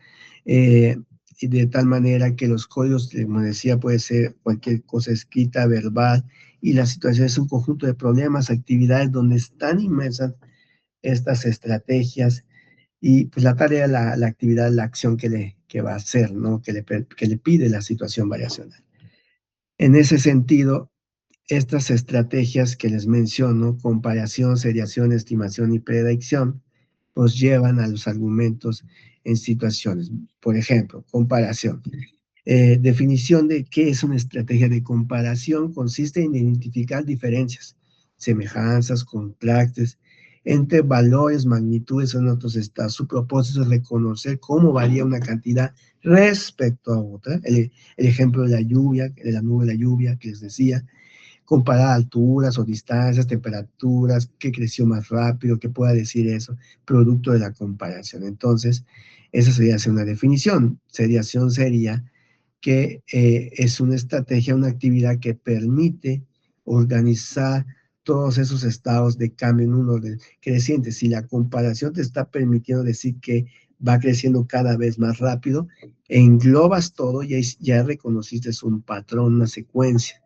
y de tal manera que los códigos, como decía, puede ser cualquier cosa escrita, verbal, y la situación es un conjunto de problemas, actividades donde están inmersas estas estrategias y pues la tarea, la actividad, la acción que va a hacer, ¿no? Que le pide la situación variacional. En ese sentido, estas estrategias que les menciono, comparación, seriación, estimación y predicción, pues llevan a los argumentos en situaciones. Por ejemplo, comparación. Definición de qué es una estrategia de comparación consiste en identificar diferencias, semejanzas, contrastes entre valores, magnitudes en otros estados. Su propósito es reconocer cómo varía una cantidad respecto a otra. El ejemplo de la lluvia, de la nube de la lluvia que les decía, comparar alturas o distancias, temperaturas, qué creció más rápido, qué pueda decir eso, producto de la comparación. Entonces, esa sería una definición. Seriación sería que es una estrategia, una actividad que permite organizar todos esos estados de cambio en un orden creciente. Si la comparación te está permitiendo decir que va creciendo cada vez más rápido, englobas todo y ya reconociste un patrón, una secuencia,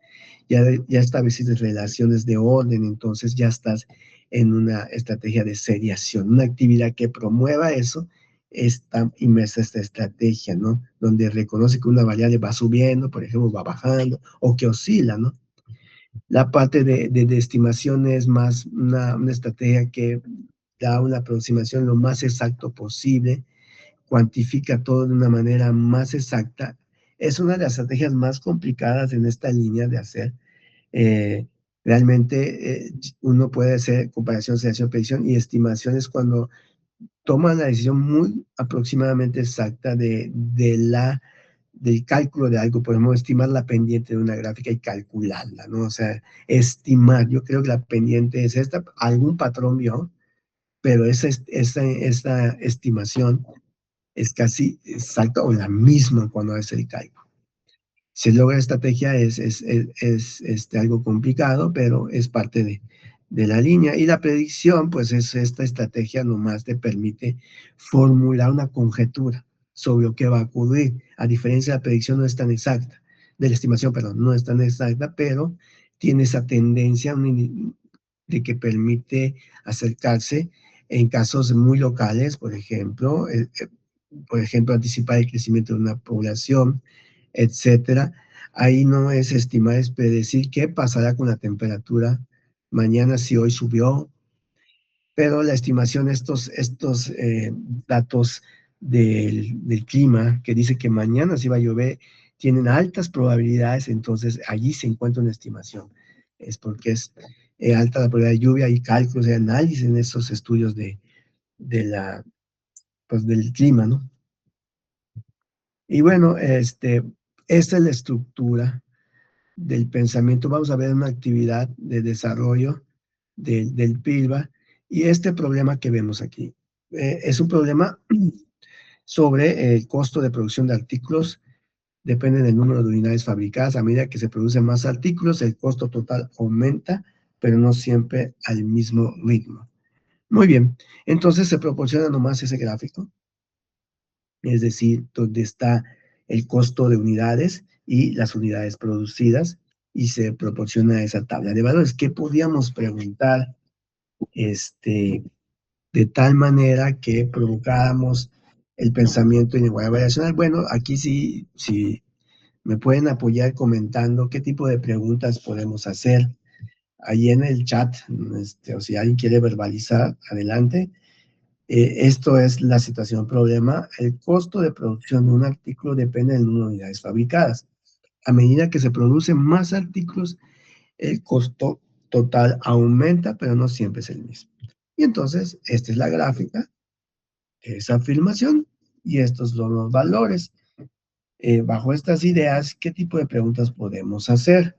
ya estableciste relaciones de orden, entonces ya estás en una estrategia de seriación, una actividad que promueva eso, está inmersa esta estrategia, ¿no? Donde reconoce que una variable va subiendo, por ejemplo, va bajando, o que oscila, ¿no? La parte de estimación es más una estrategia que da una aproximación lo más exacto posible, cuantifica todo de una manera más exacta. Es una de las estrategias más complicadas en esta línea de hacer. Eh, realmente uno puede hacer comparación, selección, predicción y estimaciones cuando toman la decisión muy aproximadamente exacta del cálculo de algo. Podemos estimar la pendiente de una gráfica y calcularla, ¿no? O sea, estimar, yo creo que la pendiente es esta, algún patrón vio, pero esta estimación es casi exacta o la misma cuando hace el cálculo. Si logra estrategia es algo complicado, pero es parte de la línea. Y la predicción, pues es esta estrategia nomás te permite formular una conjetura sobre lo que va a ocurrir. A diferencia de la predicción no es tan exacta, de la estimación, perdón, no es tan exacta, pero tiene esa tendencia de que permite acercarse en casos muy locales, por ejemplo, anticipar el crecimiento de una población, etcétera. Ahí no es estimar, es predecir qué pasará con la temperatura mañana si hoy subió, pero la estimación, estos datos del clima que dice que mañana sí va a llover, tienen altas probabilidades, entonces allí se encuentra una estimación. Es porque alta la probabilidad de lluvia, hay cálculos, hay análisis en esos estudios pues, del clima, ¿no? Y bueno, esta es la estructura del pensamiento. Vamos a ver una actividad de desarrollo del PILBA y este problema que vemos aquí. Es un problema sobre el costo de producción de artículos. Depende del número de unidades fabricadas. A medida que se producen más artículos, el costo total aumenta, pero no siempre al mismo ritmo. Muy bien, entonces se proporciona nomás ese gráfico, es decir, donde está el costo de unidades y las unidades producidas, y se proporciona esa tabla de valores. ¿Qué podíamos preguntar de tal manera que provocáramos el pensamiento en igualdad variacional? Bueno, aquí sí me pueden apoyar comentando qué tipo de preguntas podemos hacer. Ahí en el chat, o si alguien quiere verbalizar, adelante. Esto es la situación problema. El costo de producción de un artículo depende del número de unidades fabricadas. A medida que se producen más artículos, el costo total aumenta, pero no siempre es el mismo. Y entonces, esta es la gráfica, esa afirmación, y estos son los valores. Bajo estas ideas, ¿qué tipo de preguntas podemos hacer?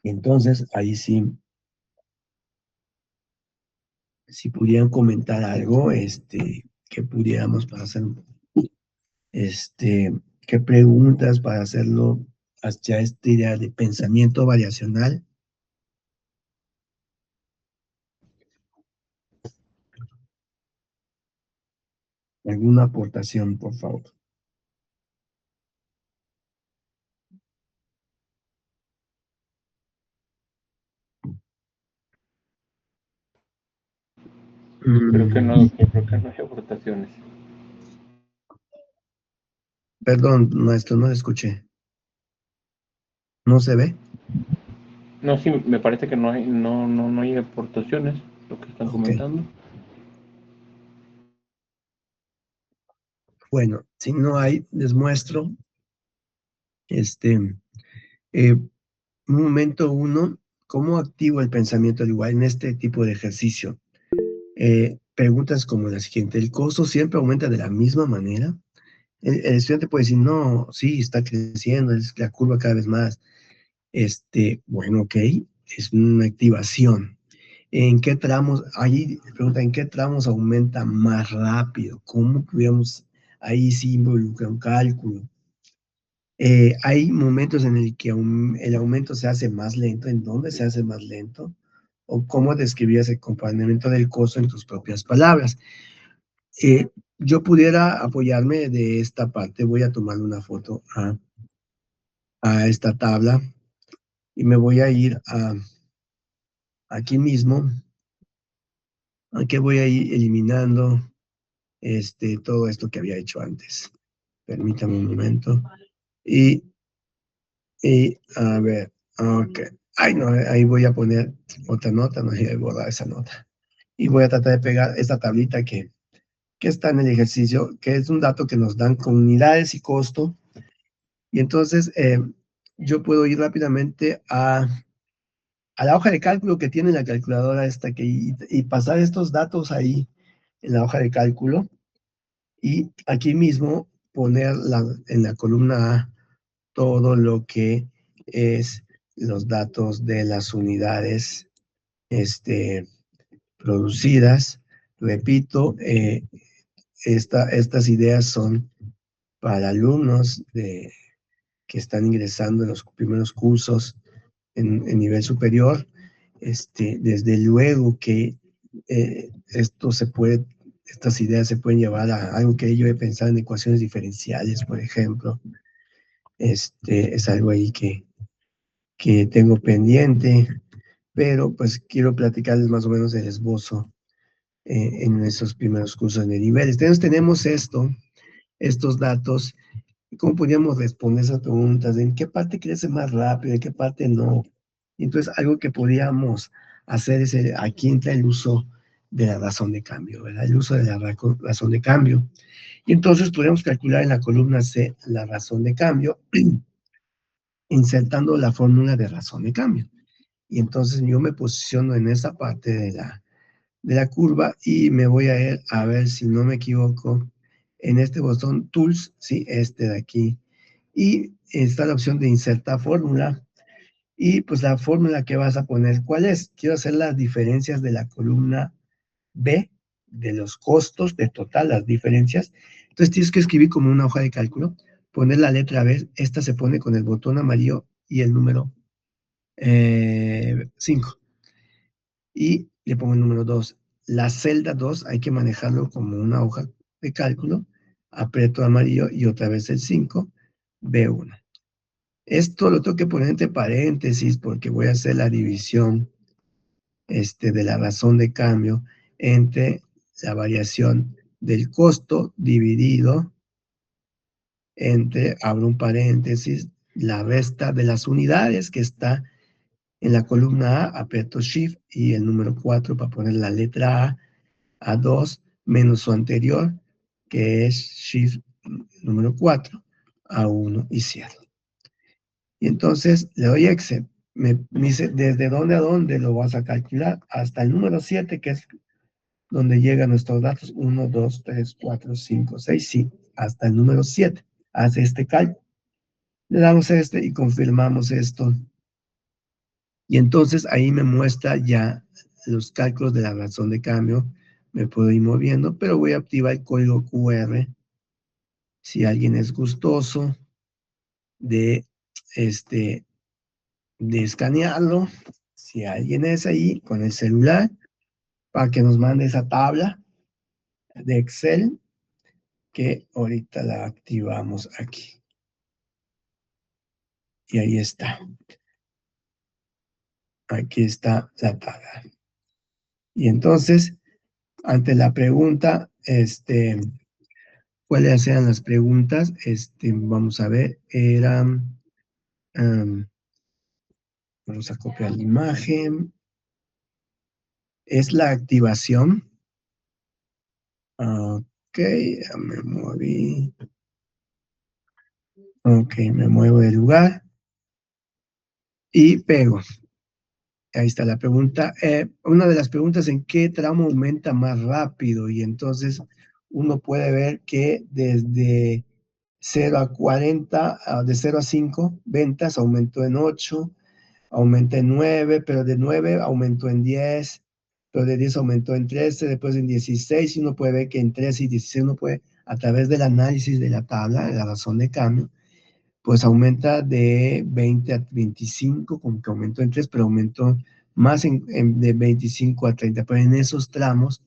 Entonces, ahí sí, si pudieran comentar algo, que pudiéramos para hacer, qué preguntas para hacerlo hacia esta idea de pensamiento variacional. ¿Alguna aportación, por favor? Creo que no, doctor, creo que no hay aportaciones. Perdón, maestro, no le escuché. ¿No se ve? No, sí, me parece que no hay aportaciones, lo que están Ok. comentando. Bueno, si no hay, les muestro, eh, momento uno, ¿cómo activo el pensamiento al igual en este tipo de ejercicio? Preguntas como la siguiente: ¿el costo siempre aumenta de la misma manera? El estudiante puede decir, no, sí, está creciendo, es la curva cada vez más. Bueno, ok, es una activación. ¿En qué tramos? Ahí pregunta, ¿en qué tramos aumenta más rápido? ¿Cómo pudiéramos ahí sí involucrar un cálculo? Hay momentos en el que el aumento se hace más lento. ¿En dónde se hace más lento? ¿O cómo describías el comportamiento del costo en tus propias palabras? Yo pudiera apoyarme de esta parte. Voy a tomar una foto a esta tabla y me voy a ir aquí mismo. Aquí voy a ir eliminando todo esto que había hecho antes. Permítame un momento. Y, a ver, ok. Ay, no, ahí voy a poner otra nota, no voy a borrar esa nota. Y voy a tratar de pegar esta tablita que está en el ejercicio, que es un dato que nos dan con unidades y costo. Y entonces yo puedo ir rápidamente a la hoja de cálculo que tiene la calculadora esta y pasar estos datos ahí en la hoja de cálculo. Y aquí mismo poner en la columna A todo lo que es los datos de las unidades producidas. Repito, estas ideas son para alumnos que están ingresando en los primeros cursos en nivel superior. Desde luego que estas ideas se pueden llevar a algo que yo he pensado en ecuaciones diferenciales, por ejemplo. Es algo ahí que tengo pendiente, pero pues quiero platicarles más o menos del esbozo en esos primeros cursos de niveles. Entonces tenemos estos datos. ¿Cómo podríamos responder esas preguntas? ¿En qué parte crece más rápido? ¿En qué parte no? Entonces, algo que podríamos hacer es, aquí entra el uso de la razón de cambio, ¿verdad? El uso de la razón de cambio. Y entonces podríamos calcular en la columna C la razón de cambio, insertando la fórmula de razón de cambio. Y entonces yo me posiciono en esa parte de la curva y me voy a ir a ver si no me equivoco en este botón Tools, sí, este de aquí. Y está la opción de insertar fórmula. Y pues la fórmula que vas a poner, ¿cuál es? Quiero hacer las diferencias de la columna B, de los costos de total, las diferencias. Entonces tienes que escribir como una hoja de cálculo, poner la letra B, esta se pone con el botón amarillo y el número 5. Y le pongo el número 2. La celda 2 hay que manejarlo como una hoja de cálculo, aprieto amarillo y otra vez el 5, B1. Esto lo tengo que poner entre paréntesis porque voy a hacer la división de la razón de cambio entre la variación del costo dividido entre, abro un paréntesis, la resta de las unidades que está en la columna A, aprieto Shift y el número 4 para poner la letra A, A2 menos su anterior, que es Shift número 4, A1 y cierro. Y entonces le doy Excel. Me dice desde dónde a dónde lo vas a calcular, hasta el número 7, que es donde llegan nuestros datos, 1, 2, 3, 4, 5, 6, sí, hasta el número 7. Hace este cálculo. Le damos y confirmamos esto. Y entonces ahí me muestra ya los cálculos de la razón de cambio. Me puedo ir moviendo, pero voy a activar el código QR. Si alguien es gustoso de, de escanearlo, si alguien es ahí con el celular, para que nos mande esa tabla de Excel que ahorita la activamos aquí. Y ahí está. Aquí está la tabla. Y entonces, ante la pregunta, ¿cuáles eran las preguntas? Vamos a ver, eran, vamos a copiar la imagen. Es la activación. Ok, ya me moví. Ok, me muevo de lugar y pego. Ahí está la pregunta. Una de las preguntas, ¿en qué tramo aumenta más rápido? Y entonces uno puede ver que desde 0 a 40, de 0 a 5 ventas, aumentó en 8, aumenta en 9, pero de 9 aumentó en 10, pero de 10 aumentó en 13, después en 16, y uno puede ver que en 13 y 16 uno puede, a través del análisis de la tabla, de la razón de cambio, pues aumenta de 20 a 25, como que aumentó en 3, pero aumentó más de 25 a 30, pero en esos tramos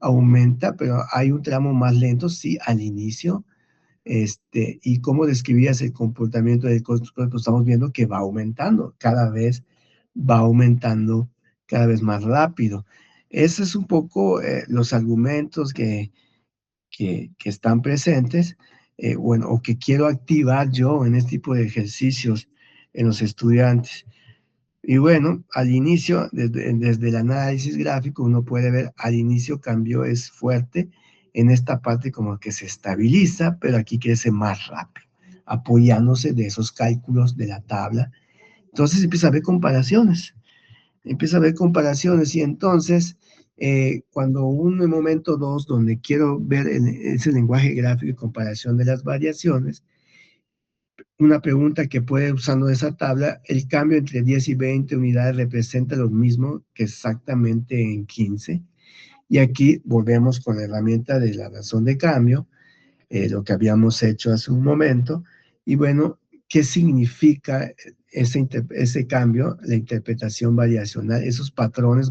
aumenta, pero hay un tramo más lento, sí, al inicio, y cómo describías el comportamiento del costo, pues estamos viendo que va aumentando, cada vez va aumentando cada vez más rápido. Esos es un poco los argumentos que están presentes, bueno, o que quiero activar yo en este tipo de ejercicios en los estudiantes. Y bueno, al inicio, desde el análisis gráfico, uno puede ver, al inicio cambio es fuerte, en esta parte como que se estabiliza, pero aquí crece más rápido, apoyándose de esos cálculos de la tabla. Entonces empieza a ver comparaciones, y entonces cuando un momento 2, donde quiero ver ese lenguaje gráfico y comparación de las variaciones, una pregunta que puede usando esa tabla, el cambio entre 10 y 20 unidades representa lo mismo que exactamente en 15. Y aquí volvemos con la herramienta de la razón de cambio, lo que habíamos hecho hace un momento. Y bueno, ¿qué significa ese cambio? La interpretación variacional, esos patrones,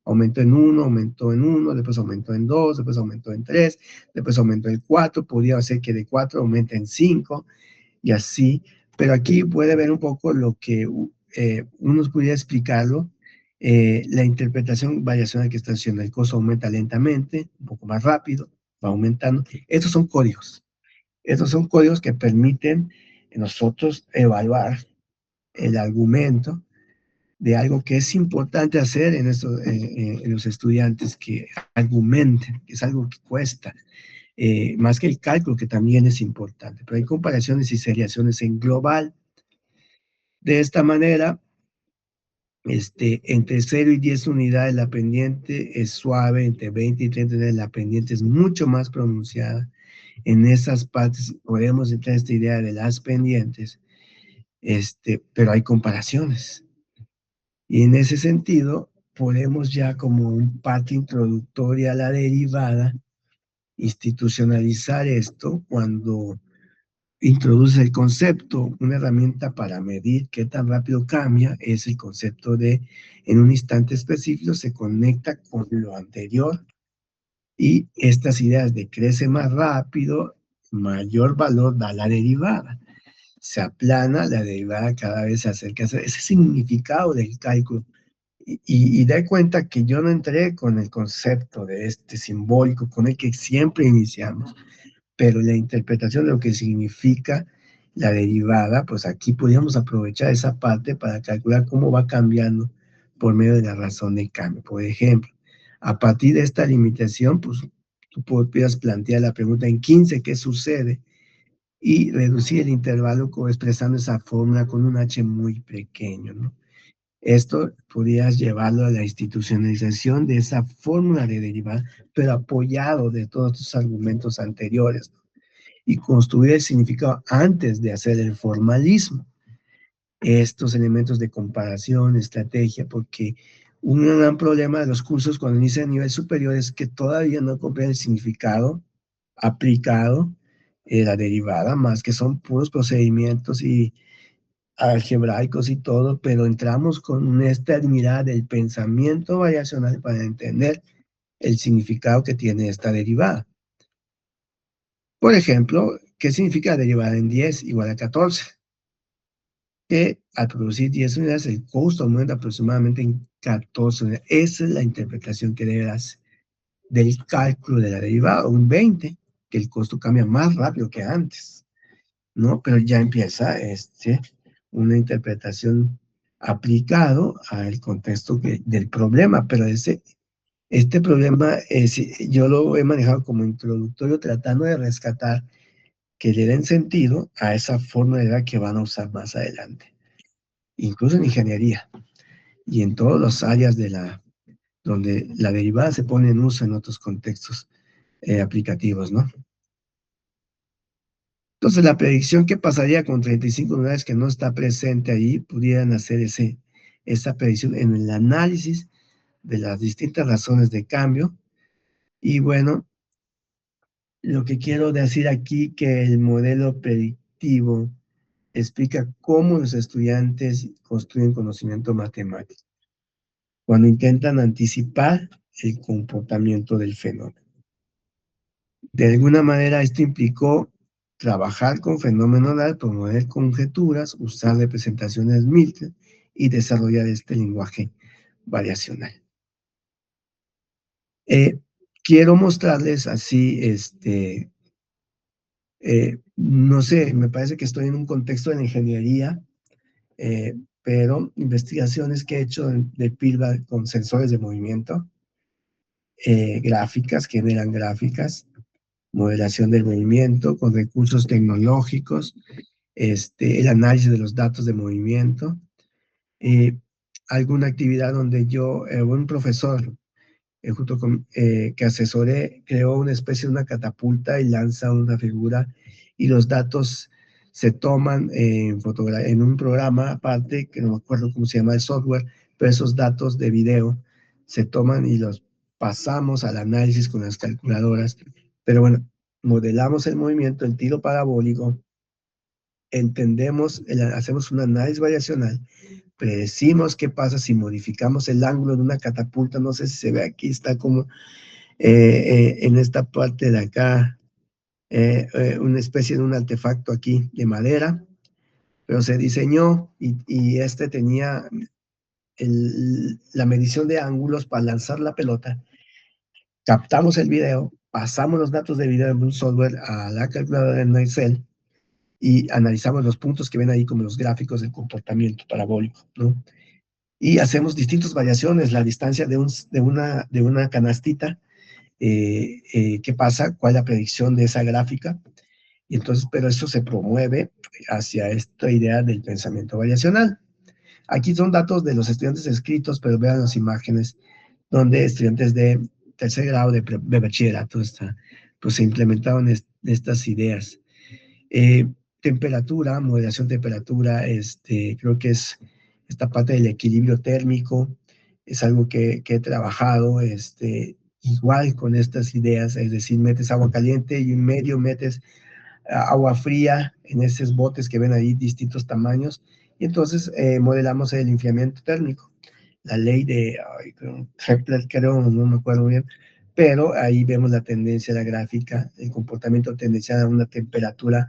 aumentó en 1, aumentó en 1, después aumentó en 2, después aumentó en 3, después aumentó en 4, podría ser que de 4 aumente en 5 y así, pero aquí puede ver un poco lo que uno podría explicarlo, la interpretación variacional que está haciendo. El costo aumenta lentamente, un poco más rápido, va aumentando. Estos son códigos que permiten nosotros evaluar el argumento de algo que es importante hacer en los estudiantes, que argumenten, que es algo que cuesta, más que el cálculo, que también es importante, pero hay comparaciones y seriaciones en global. De esta manera, Entre 0 y 10 unidades la pendiente es suave, entre 20 y 30 unidades la pendiente es mucho más pronunciada. En esas partes podemos entrar en esta idea de las pendientes, pero hay comparaciones. Y en ese sentido, podemos ya como un parte introductoria a la derivada, institucionalizar esto cuando introduce el concepto. Una herramienta para medir qué tan rápido cambia es el concepto de, en un instante específico, se conecta con lo anterior y estas ideas de crece más rápido, mayor valor da la derivada. Se aplana, la derivada cada vez se acerca. Ese significado del cálculo. Y da cuenta que yo no entré con el concepto de este simbólico con el que siempre iniciamos, pero la interpretación de lo que significa la derivada, pues aquí podríamos aprovechar esa parte para calcular cómo va cambiando por medio de la razón de cambio. Por ejemplo, a partir de esta limitación, pues tú podrías plantear la pregunta en 15, ¿qué sucede? Y reducir el intervalo expresando esa fórmula con un h muy pequeño, ¿no? Esto podrías llevarlo a la institucionalización de esa fórmula de derivada, pero apoyado de todos tus argumentos anteriores, ¿no? Y construir el significado antes de hacer el formalismo. Estos elementos de comparación, estrategia, porque un gran problema de los cursos cuando inician a nivel superior es que todavía no comprenden el significado aplicado, la derivada, más que son puros procedimientos y algebraicos y todo, pero entramos con esta mirada del pensamiento variacional para entender el significado que tiene esta derivada. Por ejemplo, ¿qué significa derivada en 10 igual a 14? Que al producir 10 unidades, el costo aumenta aproximadamente en 14 unidades. Esa es la interpretación que debe hacer del cálculo de la derivada. Un 20, que el costo cambia más rápido que antes, ¿no? Pero ya empieza una interpretación aplicado al contexto del problema, pero este problema yo lo he manejado como introductorio, tratando de rescatar que le den sentido a esa forma de edad que van a usar más adelante, incluso en ingeniería y en todas las áreas donde la derivada se pone en uso en otros contextos aplicativos, ¿no? Entonces, la predicción que pasaría con 35 unidades que no está presente ahí, pudieran hacer esa predicción en el análisis de las distintas razones de cambio. Y bueno, lo que quiero decir aquí que el modelo predictivo explica cómo los estudiantes construyen conocimiento matemático cuando intentan anticipar el comportamiento del fenómeno. De alguna manera, esto implicó trabajar con fenómeno real, promover conjeturas, usar representaciones múltiples y desarrollar este lenguaje variacional. Quiero mostrarles así, no sé, me parece que estoy en un contexto de la ingeniería, pero investigaciones que he hecho de PILBA con sensores de movimiento, gráficas, generan gráficas, modelación del movimiento con recursos tecnológicos, el análisis de los datos de movimiento, alguna actividad donde yo, un profesor, junto con, que asesoré, creó una especie de una catapulta y lanza una figura y los datos se toman en un programa aparte, que no me acuerdo cómo se llama el software, pero esos datos de video se toman y los pasamos al análisis con las calculadoras. Pero bueno, modelamos el movimiento, el tiro parabólico, entendemos, hacemos un análisis variacional, predecimos qué pasa si modificamos el ángulo de una catapulta. No sé si se ve aquí, está como en esta parte de acá, una especie de un artefacto aquí de madera, pero se diseñó y tenía la medición de ángulos para lanzar la pelota. Captamos el video, pasamos los datos de video de un software a la calculadora en Excel y analizamos los puntos que ven ahí como los gráficos del comportamiento parabólico, ¿no? Y hacemos distintas variaciones, la distancia de una canastita, qué pasa, cuál es la predicción de esa gráfica. Y entonces, pero eso se promueve hacia esta idea del pensamiento variacional. Aquí son datos de los estudiantes escritos, pero vean las imágenes donde estudiantes de tercer grado de bachillerato pues se implementaron estas ideas. Temperatura, moderación de temperatura, creo que es esta parte del equilibrio térmico, es algo que he trabajado, igual con estas ideas, es decir, metes agua caliente y en medio metes agua fría en esos botes que ven ahí, distintos tamaños, y entonces modelamos el enfriamiento térmico. La ley de Kepler, creo, no me acuerdo bien, pero ahí vemos la tendencia, la gráfica, el comportamiento tendencial a una temperatura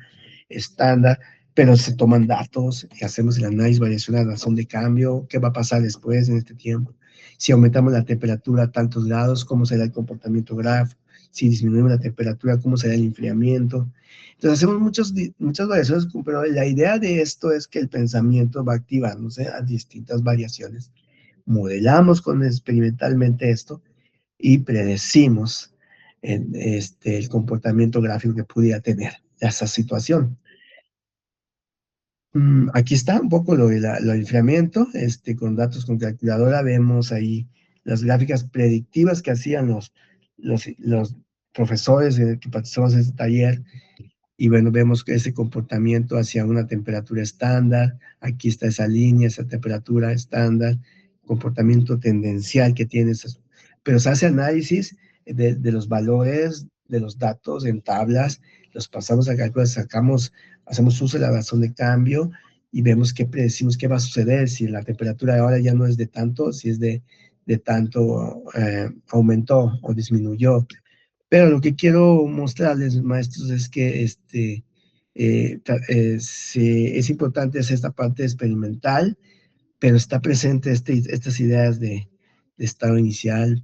estándar, pero se toman datos y hacemos el análisis, variación, razón de cambio, qué va a pasar después en este tiempo. Si aumentamos la temperatura a tantos grados, cómo será el comportamiento gráfico. Si disminuimos la temperatura, cómo será el enfriamiento. Entonces hacemos muchas variaciones, pero la idea de esto es que el pensamiento va activándose a distintas variaciones. Modelamos experimentalmente esto y predecimos el comportamiento gráfico que pudiera tener esa situación. Aquí está un poco lo del enfriamiento, con datos con calculadora, vemos ahí las gráficas predictivas que hacían los profesores que participamos en este taller. Y bueno, vemos que ese comportamiento hacia una temperatura estándar, aquí está esa línea, esa temperatura estándar, comportamiento tendencial que tiene, pero se hace análisis de los valores, de los datos en tablas, los pasamos a cálculo, hacemos uso de la razón de cambio y vemos qué predecimos qué va a suceder, si la temperatura de ahora ya no es de tanto, si es de tanto, aumentó o disminuyó. Pero lo que quiero mostrarles, maestros, es que es importante hacer esta parte experimental, pero está presente estas ideas de estado inicial,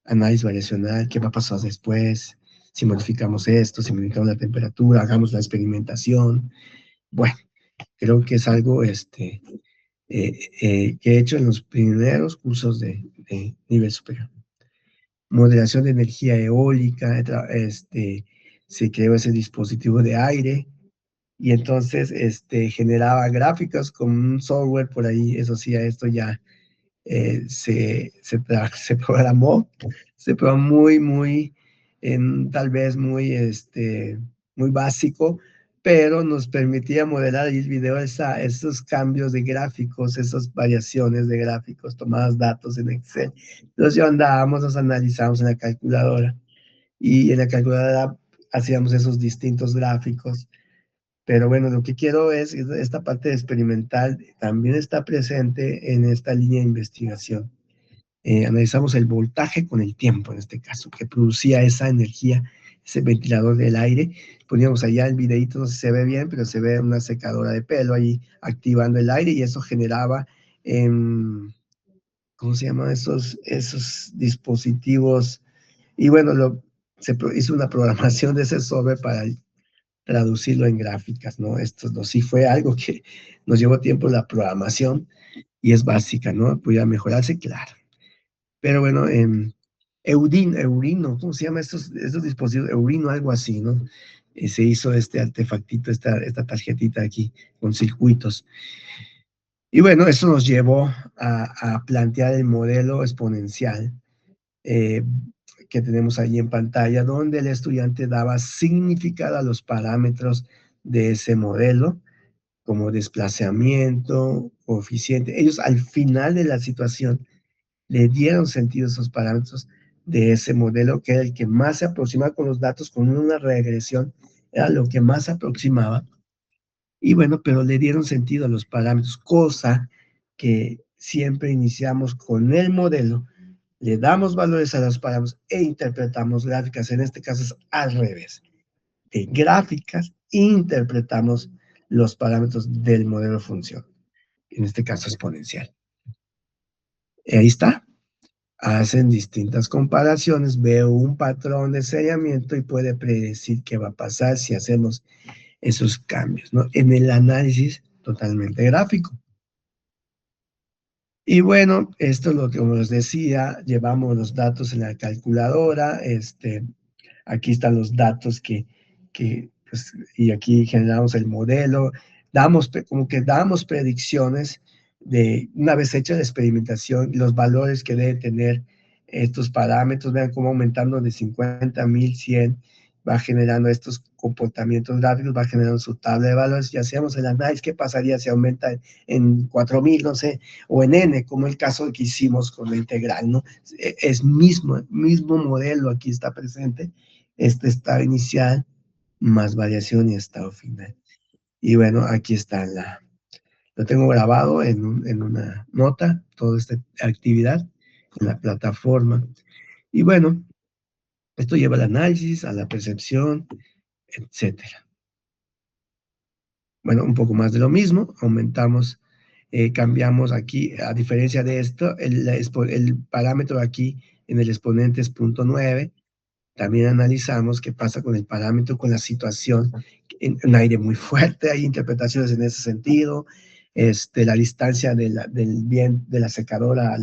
análisis variacional, qué va a pasar después, si modificamos esto, si modificamos la temperatura, hagamos la experimentación. Bueno, creo que es algo que he hecho en los primeros cursos de nivel superior. Moderación de energía eólica, se creó ese dispositivo de aire y entonces generaba gráficas con un software por ahí, eso sí, a esto ya se programó, muy, tal vez muy básico, pero nos permitía modelar el video esos cambios de gráficos, esas variaciones de gráficos, tomadas datos en Excel. Entonces yo andábamos, nos analizamos en la calculadora y en la calculadora hacíamos esos distintos gráficos. Pero bueno, lo que quiero es esta parte experimental también está presente en esta línea de investigación. Analizamos el voltaje con el tiempo, en este caso, que producía esa energía, ese ventilador del aire. Poníamos allá el videito, no sé si se ve bien, pero se ve una secadora de pelo ahí activando el aire y eso generaba, ¿cómo se llaman esos dispositivos? Y bueno, hizo una programación de ese software para traducirlo en gráficas, ¿no? Sí fue algo que nos llevó tiempo la programación y es básica, ¿no? Podría mejorarse, claro. Pero bueno, Eurino, ¿cómo se llama estos dispositivos? Eurino, algo así, ¿no? Se hizo este artefactito, esta tarjetita aquí con circuitos. Y bueno, eso nos llevó a plantear el modelo exponencial que tenemos ahí en pantalla, donde el estudiante daba significado a los parámetros de ese modelo, como desplazamiento, coeficiente. Ellos al final de la situación le dieron sentido a esos parámetros de ese modelo, que era el que más se aproximaba con los datos, con una regresión, era lo que más se aproximaba. Y bueno, pero le dieron sentido a los parámetros, cosa que siempre iniciamos con el modelo, le damos valores a los parámetros e interpretamos gráficas. En este caso es al revés. De gráficas interpretamos los parámetros del modelo de función, en este caso exponencial. Ahí está. Hacen distintas comparaciones, veo un patrón de seriamiento y puede predecir qué va a pasar si hacemos esos cambios, ¿no? En el análisis totalmente gráfico. Y bueno, esto es lo que, como les decía, llevamos los datos en la calculadora, aquí están los datos pues, y aquí generamos el modelo, como que damos predicciones, una vez hecha la experimentación, los valores que deben tener estos parámetros, vean cómo aumentando de 50 a 1100 va generando estos comportamientos gráficos, va generando su tabla de valores y hacemos el análisis, ¿qué pasaría si aumenta en 4000, no sé, o en n, como el caso que hicimos con la integral, ¿no? Es mismo modelo aquí está presente, este estado inicial más variación y estado final. Y bueno, aquí está lo tengo grabado en una nota, toda esta actividad en la plataforma. Y bueno, esto lleva al análisis, a la percepción, etcétera. Bueno, un poco más de lo mismo, aumentamos, cambiamos aquí, a diferencia de esto, el parámetro aquí en el exponente es 0.9. También analizamos qué pasa con el parámetro, con la situación, en un aire muy fuerte, hay interpretaciones en ese sentido, la distancia de la secadora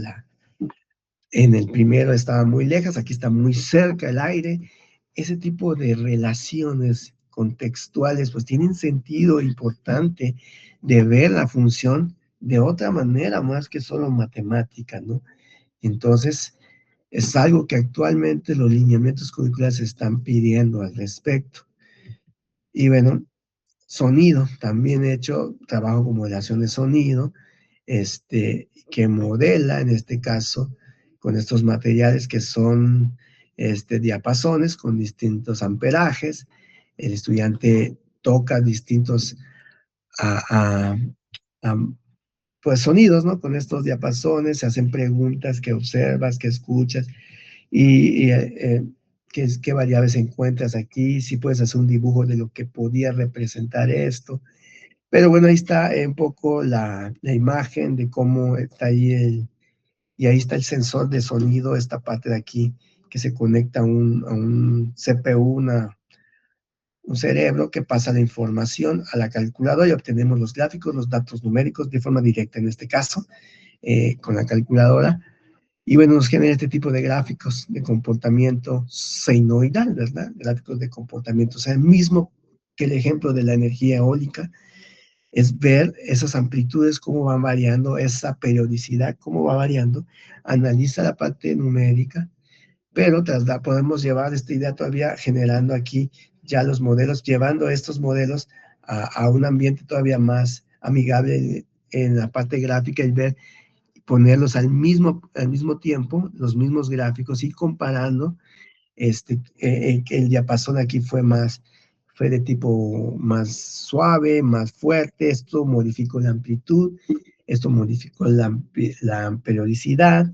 en el primero estaba muy lejos, aquí está muy cerca el aire. Ese tipo de relaciones contextuales pues tienen sentido importante de ver la función de otra manera más que solo matemática, ¿no? Entonces, es algo que actualmente los lineamientos curriculares están pidiendo al respecto. Y bueno, sonido, también he hecho trabajo con modelación de sonido, que modela, en este caso, con estos materiales que son diapasones con distintos amperajes. El estudiante toca distintos a, a, a, pues, sonidos, ¿no? Con estos diapasones, se hacen preguntas que observas, que escuchas, qué variables encuentras aquí, si puedes hacer un dibujo de lo que podía representar esto. Pero bueno, ahí está un poco la imagen de cómo está ahí y ahí está el sensor de sonido, esta parte de aquí, que se conecta a un CPU, un cerebro que pasa la información a la calculadora y obtenemos los gráficos, los datos numéricos de forma directa, en este caso, con la calculadora. Y bueno, nos genera este tipo de gráficos de comportamiento senoidal, ¿verdad? Gráficos de comportamiento. O sea, el mismo que el ejemplo de la energía eólica, es ver esas amplitudes, cómo van variando, esa periodicidad, cómo va variando. Analiza la parte numérica, pero podemos llevar esta idea todavía generando aquí ya los modelos, llevando estos modelos a un ambiente todavía más amigable en la parte gráfica y ver ponerlos al mismo tiempo, los mismos gráficos, y comparando, el diapasón aquí fue de tipo más suave, más fuerte, esto modificó la amplitud, esto modificó la periodicidad,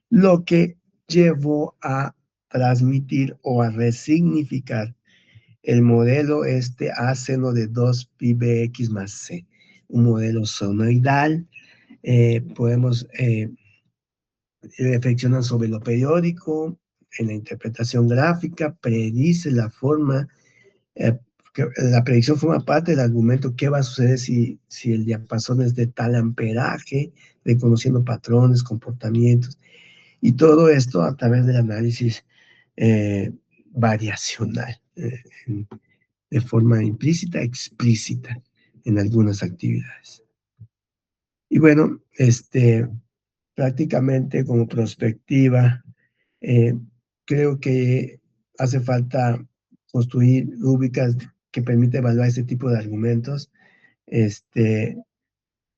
lo que llevó a transmitir o a resignificar el modelo a seno de 2 pi bx más c, un modelo sonoidal. Podemos reflexionan sobre lo periódico, en la interpretación gráfica, predice la forma, la predicción forma parte del argumento, qué va a suceder si el diapasón es de tal amperaje, reconociendo patrones, comportamientos, y todo esto a través del análisis variacional, de forma implícita, explícita, en algunas actividades. Y bueno, prácticamente como perspectiva, creo que hace falta construir rúbricas que permiten evaluar este tipo de argumentos,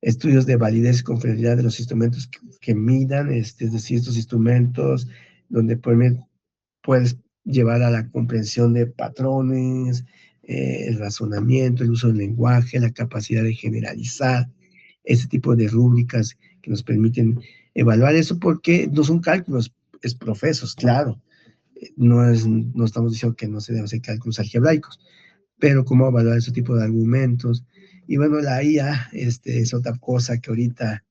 estudios de validez y confiabilidad de los instrumentos que midan, es decir, estos instrumentos donde puedes llevar a la comprensión de patrones, el razonamiento, el uso del lenguaje, la capacidad de generalizar, ese tipo de rúbricas que nos permiten evaluar eso, porque no son cálculos, es profesos, claro. No estamos diciendo que no se deben hacer cálculos algebraicos, pero cómo evaluar ese tipo de argumentos. Y bueno, la IA es otra cosa que ahorita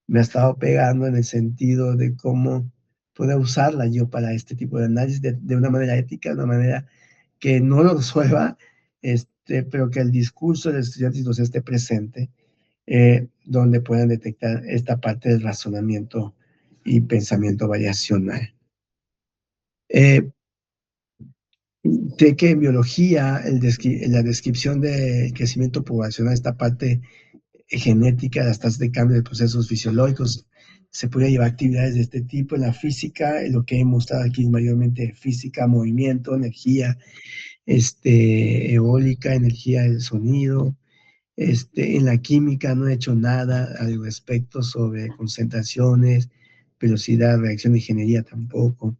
me ha estado pegando, en el sentido de cómo puedo usarla yo para este tipo de análisis de una manera ética, de una manera que no lo resuelva, pero que el discurso de los estudiantes nos esté presente, donde puedan detectar esta parte del razonamiento y pensamiento variacional. Sé que en biología la descripción del crecimiento poblacional, esta parte genética, las tasas de cambio de procesos fisiológicos. Se puede llevar actividades de este tipo en la física. Lo que he mostrado aquí es mayormente física, movimiento, energía eólica, energía del sonido. En la química no he hecho nada al respecto sobre concentraciones, velocidad, reacción de ingeniería tampoco,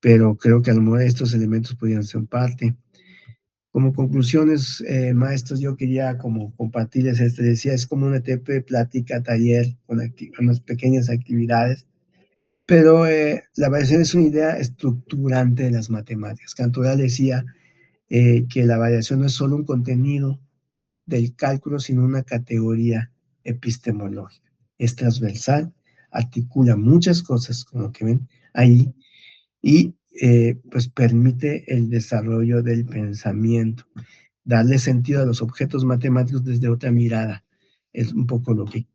pero creo que a lo mejor estos elementos podrían ser parte. Como conclusiones, maestros, yo quería como compartirles decía, es como una TP, plática, taller, con unas pequeñas actividades, pero la variación es una idea estructurante de las matemáticas. Cantoral decía que la variación no es solo un contenido del cálculo, sino una categoría epistemológica. Es transversal, articula muchas cosas, como que ven ahí, y pues permite el desarrollo del pensamiento, darle sentido a los objetos matemáticos desde otra mirada. Es un poco lo que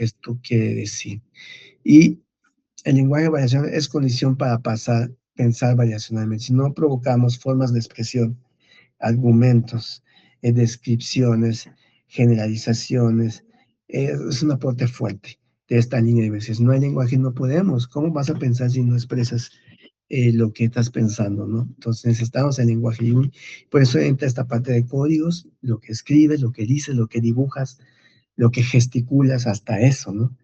esto quiere decir. Y el lenguaje de variación es condición para pensar variacionalmente. Si no provocamos formas de expresión, argumentos, descripciones, generalizaciones, es un aporte fuerte de esta línea de veces. No hay lenguaje, no podemos. ¿Cómo vas a pensar si no expresas lo que estás pensando, ¿no? Entonces necesitamos el lenguaje y por eso entra esta parte de códigos, lo que escribes, lo que dices, lo que dibujas, lo que gesticulas, hasta eso, ¿no?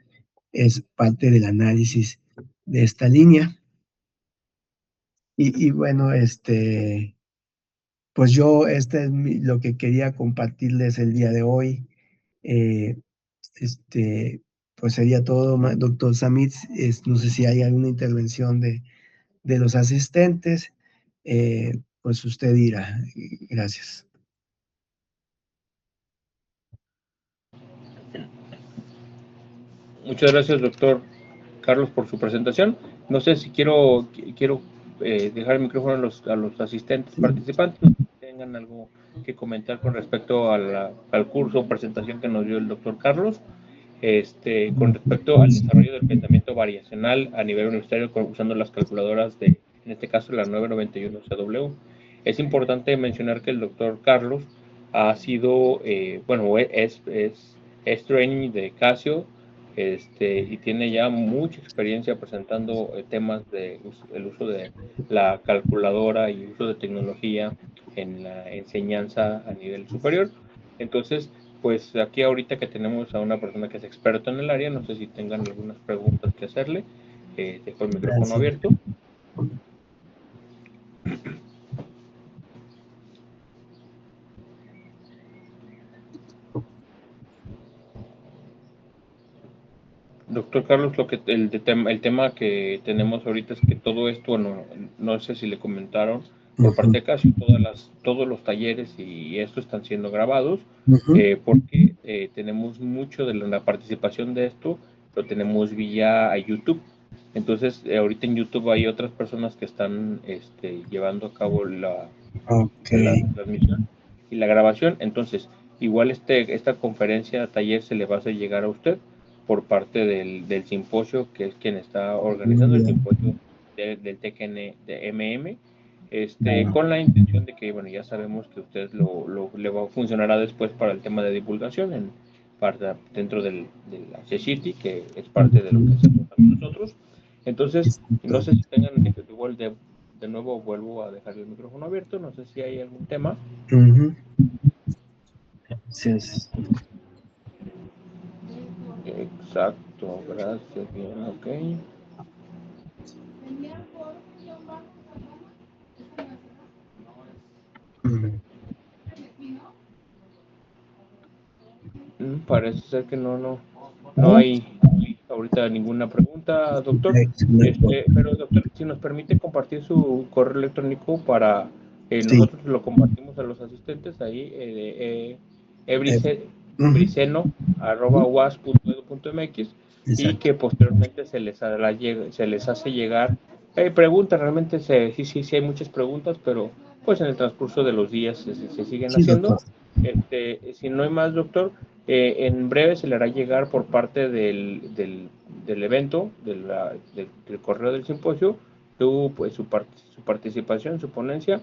Es parte del análisis de esta línea. Y bueno, pues yo, lo que quería compartirles el día de hoy. Eh, pues sería todo, doctor Samit. No sé si hay alguna intervención de los asistentes. Pues usted dirá. Gracias. Muchas gracias, doctor Carlos, por su presentación. No sé si quiero dejar el micrófono a los asistentes participantes, no sé si tengan algo que comentar con respecto al curso o presentación que nos dio el doctor Carlos. Con respecto al desarrollo del pensamiento variacional a nivel universitario usando las calculadoras en este caso, la 991 CW. Es importante mencionar que el doctor Carlos ha sido, es training de Casio, y tiene ya mucha experiencia presentando temas de el uso de la calculadora y uso de tecnología en la enseñanza a nivel superior. Entonces, pues aquí ahorita que tenemos a una persona que es experta en el área, no sé si tengan algunas preguntas que hacerle. Dejo el micrófono Gracias. abierto. Doctor Carlos, el tema que tenemos ahorita es que todo esto, no sé si le comentaron por parte de Casio, todos los talleres y esto están siendo grabados, porque tenemos mucho de la participación de esto, lo tenemos vía YouTube. Entonces, ahorita en YouTube hay otras personas que están llevando a cabo la transmisión y la grabación. Entonces, igual esta conferencia, taller, se le va a hacer llegar a usted por parte del simposio, que es quien está organizando el simposio del TKN de MM, con la intención de que, bueno, ya sabemos que usted le funcionará después para el tema de divulgación dentro de la CCITI, que es parte de lo que hacemos también nosotros. Entonces, no sé si tengan, igual de nuevo vuelvo a dejar el micrófono abierto, no sé si hay algún tema. Sí. Exacto, gracias, bien, ok. Parece ser que no hay ahorita ninguna pregunta, doctor. Pero doctor, si nos permite compartir su correo electrónico para Sí. nosotros lo compartimos a los asistentes ahí, briceno@uas.edu.mx, y Exacto. que posteriormente se les hace llegar preguntas. Realmente sí hay muchas preguntas, pero pues en el transcurso de los días se siguen Sí, haciendo. doctor. Si no hay más, doctor, en breve se le hará llegar por parte del evento, del correo del simposio, pues, su participación, su ponencia.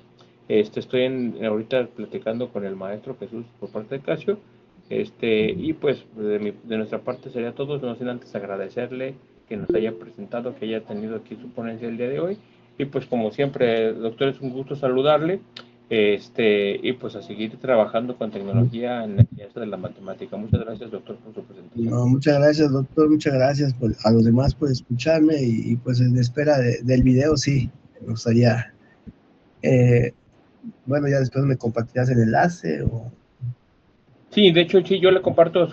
Estoy ahorita platicando con el maestro Jesús por parte de Casio, Y pues de nuestra parte sería todo, no sin antes agradecerle que nos haya presentado, que haya tenido aquí su ponencia el día de hoy. Y pues como siempre, doctor, es un gusto saludarle. Y pues a seguir trabajando con tecnología en la enseñanza de la matemática. Muchas gracias, doctor, por su presentación. No, muchas gracias, doctor. Muchas gracias a los demás por escucharme pues en espera del video, sí, me gustaría. Bueno, ya después me compartirás el enlace o... Sí, de hecho, sí, yo le comparto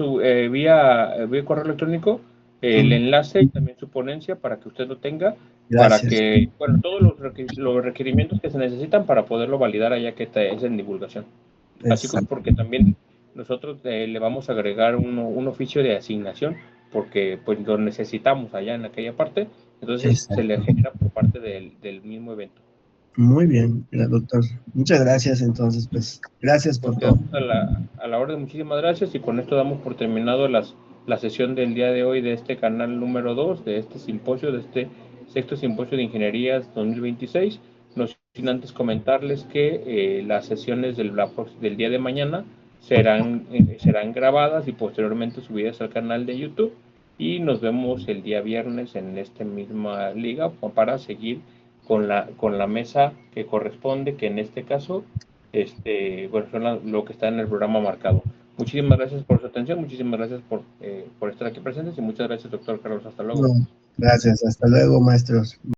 vía correo electrónico el enlace y también su ponencia para que usted lo tenga, para Gracias. que, bueno, todos los requerimientos que se necesitan para poderlo validar allá que es en divulgación. Así como Exacto. porque también nosotros le vamos a agregar un oficio de asignación porque pues lo necesitamos allá en aquella parte, entonces se le Exacto. genera por parte del mismo evento. Muy bien, doctor. Muchas gracias, entonces, pues, gracias Pues por todo. quedamos a la orden, muchísimas gracias y con esto damos por terminado la sesión del día de hoy de este canal número 2 de este simposio, de este sexto simposio de ingenierías 2026. No sin antes comentarles que las sesiones del día de mañana serán grabadas y posteriormente subidas al canal de YouTube y nos vemos el día viernes en esta misma liga para seguir con la mesa que corresponde, que en este caso bueno, son lo que está en el programa marcado. Muchísimas gracias por su atención, muchísimas gracias por estar aquí presentes y muchas gracias, doctor Carlos. Hasta luego. No, gracias. Hasta luego, maestros.